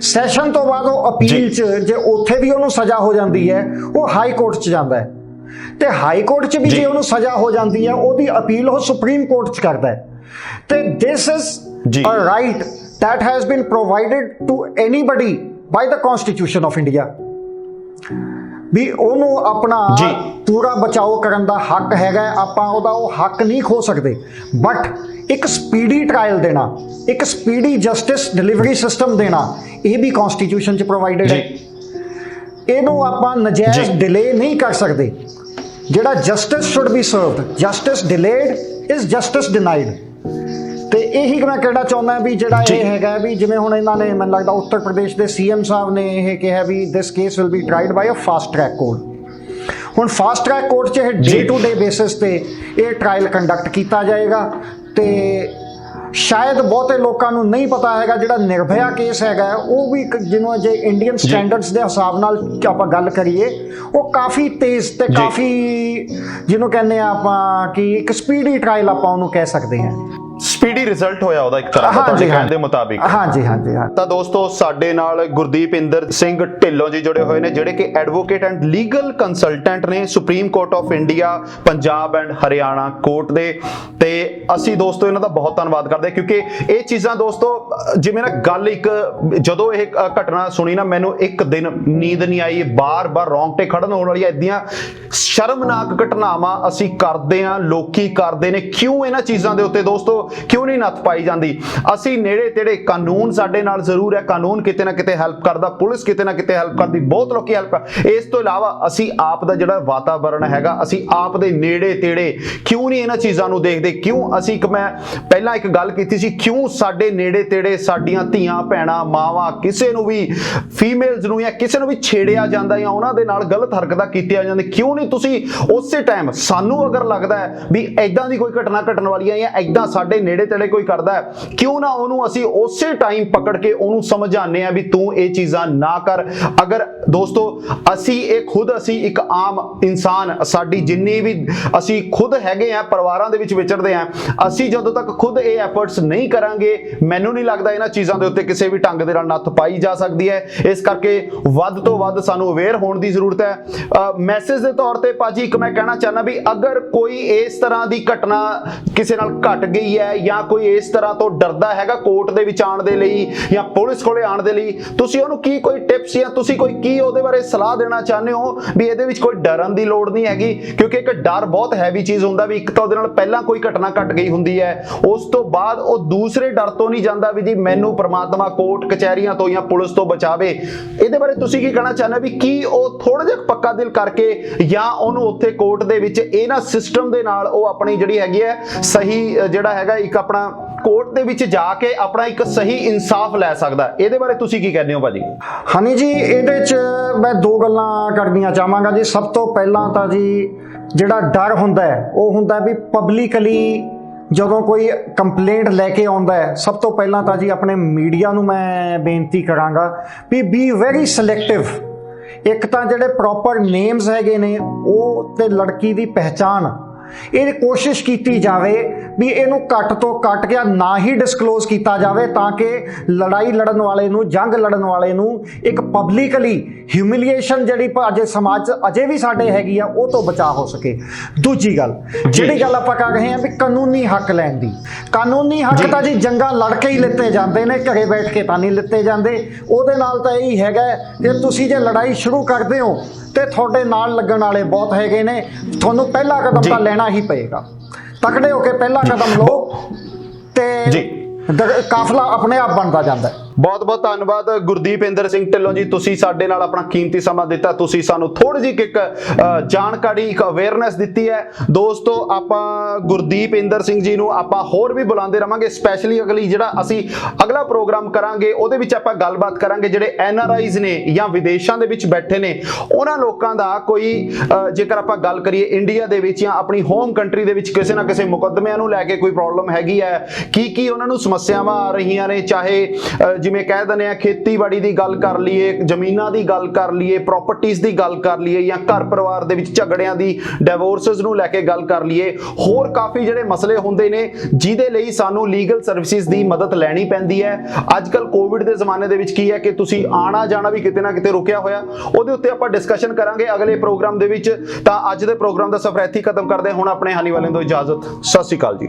ਸੈਸ਼ਨ ਤੋਂ ਬਾਅਦ ਉਹ ਅਪੀਲ 'ਚ ਜੇ ਉੱਥੇ ਵੀ ਉਹਨੂੰ ਸਜ਼ਾ ਹੋ ਜਾਂਦੀ ਹੈ ਉਹ ਹਾਈ ਕੋਰਟ 'ਚ ਜਾਂਦਾ ਹੈ, ਤੇ ਹਾਈ ਕੋਰਟ 'ਚ ਵੀ ਜੇ ਉਹਨੂੰ ਸਜ਼ਾ ਹੋ ਜਾਂਦੀ ਹੈ ਉਹਦੀ ਅਪੀਲ ਉਹ ਸੁਪਰੀਮ ਕੋਰਟ 'ਚ ਕਰਦਾ ਹੈ। ਤੇ this is a right that has been provided to anybody by the Constitution of India ਵੀ ਉਹਨੂੰ ਆਪਣਾ ਪੂਰਾ ਬਚਾਓ ਕਰਨ ਦਾ ਹੱਕ ਹੈਗਾ, ਆਪਾਂ ਉਹਦਾ ਉਹ ਹੱਕ ਨਹੀਂ ਖੋ ਸਕਦੇ। ਬਟ ਇੱਕ ਸਪੀਡੀ ਟ੍ਰਾਇਲ ਦੇਣਾ, ਇੱਕ ਸਪੀਡੀ ਜਸਟਿਸ ਡਿਲੀਵਰੀ ਸਿਸਟਮ ਦੇਣਾ, ਇਹ ਵੀ ਕਨਸਟੀਟਿਊਸ਼ਨ 'ਚ ਪ੍ਰੋਵਾਈਡਡ ਹੈ। ਇਹਨੂੰ ਆਪਾਂ ਨਜਾਇਜ਼ ਡਿਲੇ ਨਹੀਂ ਕਰ ਸਕਦੇ। ਜਿਹੜਾ justice should be served, justice delayed is justice denied. ਤੇ ਇਹੀ ਮੈਂ ਕਹਿਣਾ ਚਾਹੁੰਦਾ ਵੀ ਜਿਹੜਾ ਇਹ ਹੈਗਾ ਵੀ ਜਿਵੇਂ ਹੁਣ ਇਹਨਾਂ ਨੇ ਮੈਨੂੰ ਲੱਗਦਾ ਉੱਤਰ ਪ੍ਰਦੇਸ਼ ਦੇ ਸੀਐਮ ਸਾਹਿਬ ਨੇ ਇਹ ਕਿਹਾ ਵੀ this case will be tried by a fast track court. ਹੁਣ ਫਾਸਟ ਟਰੈਕ ਕੋਰਟ 'ਚ ਇਹ ਡੇ ਟੂ ਡੇ ਬੇਸਿਸ ਤੇ ਇਹ ਟ੍ਰਾਇਲ ਕੰਡਕਟ ਕੀਤਾ ਜਾਏਗਾ। ਤੇ ਸ਼ਾਇਦ ਬਹੁਤੇ ਲੋਕਾਂ ਨੂੰ ਨਹੀਂ ਪਤਾ ਹੈਗਾ ਜਿਹੜਾ ਨਿਰਭਇਆ ਕੇਸ ਹੈਗਾ ਉਹ ਵੀ ਜਿਹਨੂੰ ਜੇ ਇੰਡੀਅਨ ਸਟੈਂਡਰਡਸ ਦੇ ਹਿਸਾਬ ਨਾਲ ਆਪਾਂ ਗੱਲ ਕਰੀਏ ਉਹ ਕਾਫੀ ਤੇਜ਼ ਤੇ ਕਾਫੀ ਜਿਹਨੂੰ ਕਹਿੰਦੇ ਆ ਆਪਾਂ ਕਿ ਇੱਕ ਸਪੀਡੀ ਟ੍ਰਾਇਲ ਆਪਾਂ ਉਹਨੂੰ ਕਹਿ ਸਕਦੇ ਹਾਂ। ਸਪੀਡੀ ਰਿਜ਼ਲਟ ਹੋਇਆ ਉਹਦਾ ਇੱਕ ਤਰ੍ਹਾਂ ਦਾ ਤੁਹਾਡੇ ਕਹਿਣ ਦੇ ਮੁਤਾਬਿਕ। ਹਾਂਜੀ। ਤਾਂ ਦੋਸਤੋ ਸਾਡੇ ਨਾਲ ਗੁਰਦੀਪ ਇੰਦਰ ਸਿੰਘ ਢਿੱਲੋਂ ਜੀ ਜੁੜੇ ਹੋਏ ਨੇ ਜਿਹੜੇ ਕਿ ਐਡਵੋਕੇਟ ਐਂਡ ਲੀਗਲ ਕੰਸਲਟੈਂਟ ਨੇ supreme court of India Punjab and Haryana court ਦੇ। ਤੇ ਅਸੀਂ ਦੋਸਤੋ ਇਹਨਾਂ ਦਾ ਬਹੁਤ ਧੰਨਵਾਦ ਕਰਦੇ ਕਿਉਂਕਿ ਇਹ ਚੀਜ਼ਾਂ ਦੋਸਤੋ ਜਿਵੇਂ ਨਾ ਗੱਲ ਇੱਕ ਜਦੋਂ ਇਹ ਘਟਨਾ ਸੁਣੀ ਨਾ ਮੈਨੂੰ ਇੱਕ ਦਿਨ ਨੀਂਦ ਨਹੀਂ ਆਈ, ਬਾਰ-ਬਾਰ ਰੌਂਗਟੇ ਖੜਨ ਹੋਣ ਵਾਲੀਆਂ ਇਦਾਂ ਸ਼ਰਮਨਾਕ ਘਟਨਾਵਾਂ ਅਸੀਂ ਕਰਦੇ ਹਾਂ, ਲੋਕੀ ਕਰਦੇ ਨੇ। ਕਿਉਂ ਇਹਨਾਂ ਚੀਜ਼ਾਂ ਦੇ ਉੱਤੇ ਦੋਸਤੋ ਕਿਉਂ ਨਹੀਂ ਨੱਥ ਪਾਈ ਜਾਂਦੀ? ਅਸੀਂ ਨੇੜੇ ਤੇੜੇ ਕਾਨੂੰਨ ਸਾਡੇ ਨਾਲ ਜ਼ਰੂਰ ਹੈ, ਕਾਨੂੰਨ ਕਿਤੇ ਨਾ ਕਿਤੇ ਹੈਲਪ ਕਰਦਾ, ਪੁਲਿਸ ਕਿਤੇ ਨਾ ਕਿਤੇ ਹੈਲਪ ਕਰਦੀ, ਬਹੁਤ ਲੋਕੀ ਹੈਲਪ ਕਰ। ਇਸ ਤੋਂ ਇਲਾਵਾ ਅਸੀਂ ਆਪ ਦਾ ਜਿਹੜਾ ਵਾਤਾਵਰਣ ਹੈਗਾ ਅਸੀਂ ਆਪ ਦੇ ਨੇੜੇ ਤੇੜੇ ਕਿਉਂ ਨਹੀਂ ਇਹਨਾਂ ਚੀਜ਼ਾਂ ਨੂੰ ਦੇਖਦੇ? ਕਿਉਂ ਅਸੀਂ ਮੈਂ ਪਹਿਲਾਂ ਇੱਕ ਗੱਲ ਕੀਤੀ ਸੀ, ਕਿਉਂ ਸਾਡੇ ਨੇੜੇ ਤੇੜੇ ਸਾਡੀਆਂ ਧੀਆਂ ਭੈਣਾਂ ਮਾਵਾਂ ਕਿਸੇ ਨੂੰ ਵੀ ਫੀਮੇਲਸ ਨੂੰ ਜਾਂ ਕਿਸੇ ਨੂੰ ਵੀ ਛੇੜਿਆ ਜਾਂਦਾ ਜਾਂ ਉਹਨਾਂ ਦੇ ਨਾਲ ਗਲਤ ਹਰਕਤਾਂ ਕੀਤੀਆਂ ਜਾਂਦੀਆਂ? ਕਿਉਂ ਨਹੀਂ ਤੁਸੀਂ ਉਸੇ ਟਾਈਮ ਸਾਨੂੰ ਅਗਰ ਲੱਗਦਾ ਹੈ ਵੀ ਐਦਾਂ ਦੀ ਕੋਈ ਘਟਨਾ ਘਟਣ ਵਾਲੀ ਹੈ ਜਾਂ ਐਦਾਂ ਸਾਡੇ ਨੇੜੇ ਤੇੜੇ ਕੋਈ ਕਰਦਾ ਹੈ, ਕਿਉਂ ਨਾ ਉਹਨੂੰ ਅਸੀਂ ਉਸੇ ਟਾਈਮ ਪਕੜ ਕੇ ਉਹਨੂੰ ਸਮਝਾਉਂਦੇ ਆ ਵੀ ਤੂੰ ਇਹ ਚੀਜ਼ਾਂ ਨਾ ਕਰ। ਅਗਰ ਦੋਸਤੋ ਅਸੀਂ ਇੱਕ ਆਮ ਇਨਸਾਨ, ਸਾਡੀ ਜਿੰਨੀ ਵੀ ਅਸੀਂ ਖੁਦ ਹੈਗੇ ਆ ਪਰਿਵਾਰਾਂ ਦੇ ਵਿੱਚ ਵਿਚਰਦੇ ਆ, ਅਸੀਂ ਜਦੋਂ ਤੱਕ ਖੁਦ ਇਹ ਐਫਰਟਸ ਨਹੀਂ ਕਰਾਂਗੇ ਮੈਨੂੰ ਨਹੀਂ ਲੱਗਦਾ ਇਹਨਾਂ ਚੀਜ਼ਾਂ ਦੇ ਉੱਤੇ ਕਿਸੇ ਵੀ ਢੰਗ ਦੇ ਨਾਲ ਨੱਥ ਪਾਈ ਜਾ ਸਕਦੀ ਹੈ। ਇਸ ਕਰਕੇ ਵੱਧ ਤੋਂ ਵੱਧ ਸਾਨੂੰ ਅਵੇਅਰ ਹੋਣ ਦੀ ਜ਼ਰੂਰਤ ਹੈ। ਮੈਸੇਜ ਦੇ ਤੌਰ ਤੇ ਭਾਜੀ ਇੱਕ ਮੈਂ ਕਹਿਣਾ ਚਾਹੁੰਦਾ ਵੀ ਅਗਰ ਕੋਈ ਇਸ ਤਰ੍ਹਾਂ ਦੀ ਘਟਨਾ ਕਿਸੇ ਨਾਲ ਘਟ ਗਈ ਹੈ ਜਾਂ ਕੋਈ ਇਸ ਤਰ੍ਹਾਂ ਤੋਂ ਡਰਦਾ ਹੈਗਾ ਕੋਰਟ ਦੇ ਵਿੱਚ ਆਉਣ ਦੇ ਲਈ ਜਾਂ ਪੁਲਿਸ ਕੋਲੇ ਆਉਣ ਦੇ ਲਈ, ਤੁਸੀਂ ਉਹਨੂੰ ਕੀ ਕੋਈ ਟਿਪਸ ਜਾਂ ਤੁਸੀਂ ਕੀ ਉਹਦੇ ਬਾਰੇ ਸਲਾਹ ਦੇਣਾ ਚਾਹੁੰਦੇ ਹੋ ਵੀ ਇਹਦੇ ਵਿੱਚ ਕੋਈ ਡਰਨ ਦੀ ਲੋੜ ਨਹੀਂ ਹੈਗੀ? ਕਿਉਂਕਿ ਇੱਕ ਡਰ ਬਹੁਤ ਹੈਵੀ ਚੀਜ਼ ਹੁੰਦਾ ਵੀ ਇੱਕ ਤਾਂ ਉਹਦੇ ਨਾਲ ਪਹਿਲਾਂ ਕੋਈ ਘਟਨਾ ਘਟ ਗਈ ਹੁੰਦੀ ਹੈ, ਉਸ ਤੋਂ ਬਾਅਦ ਉਹ ਦੂਸਰੇ ਡਰ ਤੋਂ ਨਹੀਂ ਜਾਂਦਾ ਵੀ ਜੀ ਮੈਨੂੰ ਪ੍ਰਮਾਤਮਾ ਕੋਰਟ ਕਚਹਿਰੀਆਂ ਤੋਂ ਜਾਂ ਪੁਲਿਸ ਤੋਂ ਬਚਾਵੇ। ਇਹਦੇ ਬਾਰੇ ਤੁਸੀਂ ਕੀ ਕਹਿਣਾ ਚਾਹੁੰਦੇ ਹੋ ਵੀ ਕੀ ਉਹ ਥੋੜਾ ਜਿਹਾ ਪੱਕਾ ਦਿਲ ਕਰਕੇ ਜਾਂ ਉਹਨੂੰ ਉੱਥੇ ਕੋਰਟ ਦੇ ਵਿੱਚ ਇਹਨਾਂ ਸਿਸਟਮ ਦੇ ਨਾਲ ਉਹ ਆਪਣੀ ਜਿਹੜੀ ਹੈਗੀ ਹੈ ਸਹੀ ਜਿਹੜਾ ਹੈਗਾ ਇੱਕ ਆਪਣਾ ਕੋਰਟ ਦੇ ਵਿੱਚ ਜਾ ਕੇ ਆਪਣਾ ਇੱਕ ਸਹੀ ਇਨਸਾਫ ਲੈ ਸਕਦਾ? ਇਹਦੇ ਬਾਰੇ ਤੁਸੀਂ ਕੀ ਕਹਿੰਦੇ ਹੋ ਭਾਜੀ? ਹਨੀ ਜੀ ਇਹਦੇ 'ਚ ਮੈਂ ਦੋ ਗੱਲਾਂ ਕਰਨੀਆਂ ਚਾਹਾਂਗਾ ਜੀ। ਸਭ ਤੋਂ ਪਹਿਲਾਂ ਤਾਂ ਜੀ ਜਿਹੜਾ ਡਰ ਹੁੰਦਾ ਹੈ ਉਹ ਹੁੰਦਾ ਵੀ ਪਬਲਿਕਲੀ ਜਦੋਂ ਕੋਈ ਕੰਪਲੇਂਟ ਲੈ ਕੇ ਆਉਂਦਾ ਹੈ, ਸਭ ਤੋਂ ਪਹਿਲਾਂ ਤਾਂ ਜੀ ਆਪਣੇ ਮੀਡੀਆ ਨੂੰ ਮੈਂ ਬੇਨਤੀ ਕਰਾਂਗਾ ਵੀ ਬੀ ਵੈਰੀ ਸਿਲੈਕਟਿਵ। ਇੱਕ ਤਾਂ ਜਿਹੜੇ ਪ੍ਰੋਪਰ ਨੇਮਸ ਹੈਗੇ ਨੇ ਉਹ ਤੇ ਲੜਕੀ ਦੀ ਪਹਿਚਾਣ ਇਹ ਕੋਸ਼ਿਸ਼ ਕੀਤੀ ਜਾਵੇ ਵੀ ਇਹਨੂੰ ਘੱਟ ਤੋਂ ਘੱਟ ਜਾਂ ਨਾ ਹੀ ਡਿਸਕਲੋਜ਼ ਕੀਤਾ ਜਾਵੇ ਤਾਂ ਕਿ ਲੜਾਈ ਲੜਨ ਵਾਲੇ ਨੂੰ, ਜੰਗ ਲੜਨ ਵਾਲੇ ਨੂੰ ਇੱਕ ਪਬਲਿਕਲੀ ਹਿਊਮਿਲੀਏਸ਼ਨ ਜਿਹੜੀ ਅਜੇ ਸਮਾਜ 'ਚ ਅਜੇ ਵੀ ਸਾਡੇ ਹੈਗੀ ਆ ਉਹ ਤੋਂ ਬਚਾ ਹੋ ਸਕੇ। ਦੂਜੀ ਗੱਲ ਜਿਹੜੀ ਗੱਲ ਆਪਾਂ ਕਰ ਰਹੇ ਹਾਂ ਵੀ ਕਾਨੂੰਨੀ ਹੱਕ ਲੈਣ ਦੀ, ਕਾਨੂੰਨੀ ਹੱਕ ਤਾਂ ਜੀ ਜੰਗਾਂ ਲੜ ਕੇ ਹੀ ਲਿੱਤੇ ਜਾਂਦੇ ਨੇ, ਘਰੇ ਬੈਠ ਕੇ ਤਾਂ ਨਹੀਂ ਲਿੱਤੇ ਜਾਂਦੇ। ਉਹਦੇ ਨਾਲ ਤਾਂ ਇਹੀ ਹੈਗਾ ਕਿ ਤੁਸੀਂ ਜੇ ਲੜਾਈ ਸ਼ੁਰੂ ਕਰਦੇ ਹੋ ਤੇ ਤੁਹਾਡੇ ਨਾਲ ਲੱਗਣ ਵਾਲੇ ਬਹੁਤ ਹੈਗੇ ਨੇ, ਤੁਹਾਨੂੰ ਪਹਿਲਾ ਕਦਮ ਤਾਂ ਲੈਣਾ ਹੀ ਪਏਗਾ। ਤਕੜੇ ਹੋ ਕੇ ਪਹਿਲਾ ਕਦਮ ਲਓ ਤੇ ਕਾਫਲਾ ਆਪਣੇ ਆਪ ਬਣਦਾ ਜਾਂਦਾ ਹੈ। ਬਹੁਤ ਬਹੁਤ ਧੰਨਵਾਦ ਗੁਰਦੀਪ ਇੰਦਰ ਸਿੰਘ ਢਿੱਲੋਂ ਜੀ, ਤੁਸੀਂ ਸਾਡੇ ਨਾਲ ਆਪਣਾ ਕੀਮਤੀ ਸਮਾਂ ਦਿੱਤਾ, ਤੁਸੀਂ ਸਾਨੂੰ ਥੋੜੀ ਜਿਹੀ ਇੱਕ ਜਾਣਕਾਰੀ, ਇੱਕ ਅਵੇਅਰਨੈਸ ਦਿੱਤੀ ਹੈ। ਦੋਸਤੋ ਆਪਾਂ ਗੁਰਦੀਪ ਇੰਦਰ ਸਿੰਘ ਜੀ ਨੂੰ ਆਪਾਂ ਹੋਰ ਵੀ ਬੁਲਾਉਂਦੇ ਰਵਾਂਗੇ, ਸਪੈਸ਼ਲੀ ਅਗਲੀ ਜਿਹੜਾ ਅਸੀਂ ਅਗਲਾ ਪ੍ਰੋਗਰਾਮ ਕਰਾਂਗੇ ਉਹਦੇ ਵਿੱਚ ਆਪਾਂ ਗੱਲਬਾਤ ਕਰਾਂਗੇ ਜਿਹੜੇ NRIs ਨੇ ਜਾਂ ਵਿਦੇਸ਼ਾਂ ਦੇ ਵਿੱਚ ਬੈਠੇ ਨੇ ਉਹਨਾਂ ਲੋਕਾਂ ਦਾ ਕੋਈ ਜੇਕਰ ਆਪਾਂ ਗੱਲ ਕਰੀਏ ਇੰਡੀਆ ਦੇ ਵਿੱਚ ਜਾਂ ਆਪਣੀ ਹੋਮ ਕੰਟਰੀ ਦੇ ਵਿੱਚ ਕਿਸੇ ਨਾ ਕਿਸੇ ਮੁਕੱਦਮਿਆਂ ਨੂੰ ਲੈ ਕੇ ਕੋਈ ਪ੍ਰੋਬਲਮ ਹੈਗੀ ਹੈ, ਕੀ ਉਹਨਾਂ ਨੂੰ ਸਮੱਸਿਆਵਾਂ ਆ ਰਹੀਆਂ ਨੇ, ਚਾਹੇ ਜਿਵੇਂ ਕਹਿ ਦਿੰਦੇ ਆ ਖੇਤੀਬਾੜੀ ਦੀ ਗੱਲ ਕਰ ਲਈਏ, ਜ਼ਮੀਨਾਂ ਦੀ ਗੱਲ ਕਰ ਲਈਏ, ਪ੍ਰਾਪਰਟੀਆਂ ਦੀ ਗੱਲ ਕਰ ਲਈਏ, ਜਾਂ ਘਰ ਪਰਿਵਾਰ ਦੇ ਵਿੱਚ ਝਗੜਿਆਂ ਦੀ, ਡਿਵੋਰਸਸ ਨੂੰ ਲੈ ਕੇ ਗੱਲ ਕਰ ਲਈਏ, ਹੋਰ ਕਾਫੀ ਜਿਹੜੇ ਮਸਲੇ ਹੁੰਦੇ ਨੇ ਜਿਹਦੇ ਲਈ ਸਾਨੂੰ ਲੀਗਲ ਸਰਵਿਸਿਜ਼ ਦੀ ਮਦਦ ਲੈਣੀ ਪੈਂਦੀ ਹੈ। ਅੱਜ ਕੱਲ ਕੋਵਿਡ ਦੇ ਜ਼ਮਾਨੇ ਦੇ ਵਿੱਚ ਕੀ ਹੈ ਕਿ ਤੁਸੀਂ ਆਣਾ ਜਾਣਾ ਵੀ ਕਿਤੇ ਨਾ ਕਿਤੇ ਰੁਕਿਆ ਹੋਇਆ, ਉਹਦੇ ਉੱਤੇ ਆਪਾਂ ਡਿਸਕਸ਼ਨ ਕਰਾਂਗੇ ਅਗਲੇ ਪ੍ਰੋਗਰਾਮ ਦੇ ਵਿੱਚ। ਤਾਂ ਅੱਜ ਦੇ ਪ੍ਰੋਗਰਾਮ ਦਾ ਸਫ਼ਰ ਇੱਥੇ ਹੀ ਖਤਮ ਕਰਦੇ ਹਾਂ। ਹੁਣ ਆਪਣੇ ਹਨੀ ਵਾਲਿਆਂ ਤੋਂ ਇਜਾਜ਼ਤ। ਸਤਿ ਸ਼੍ਰੀ ਅਕਾਲ ਜੀ।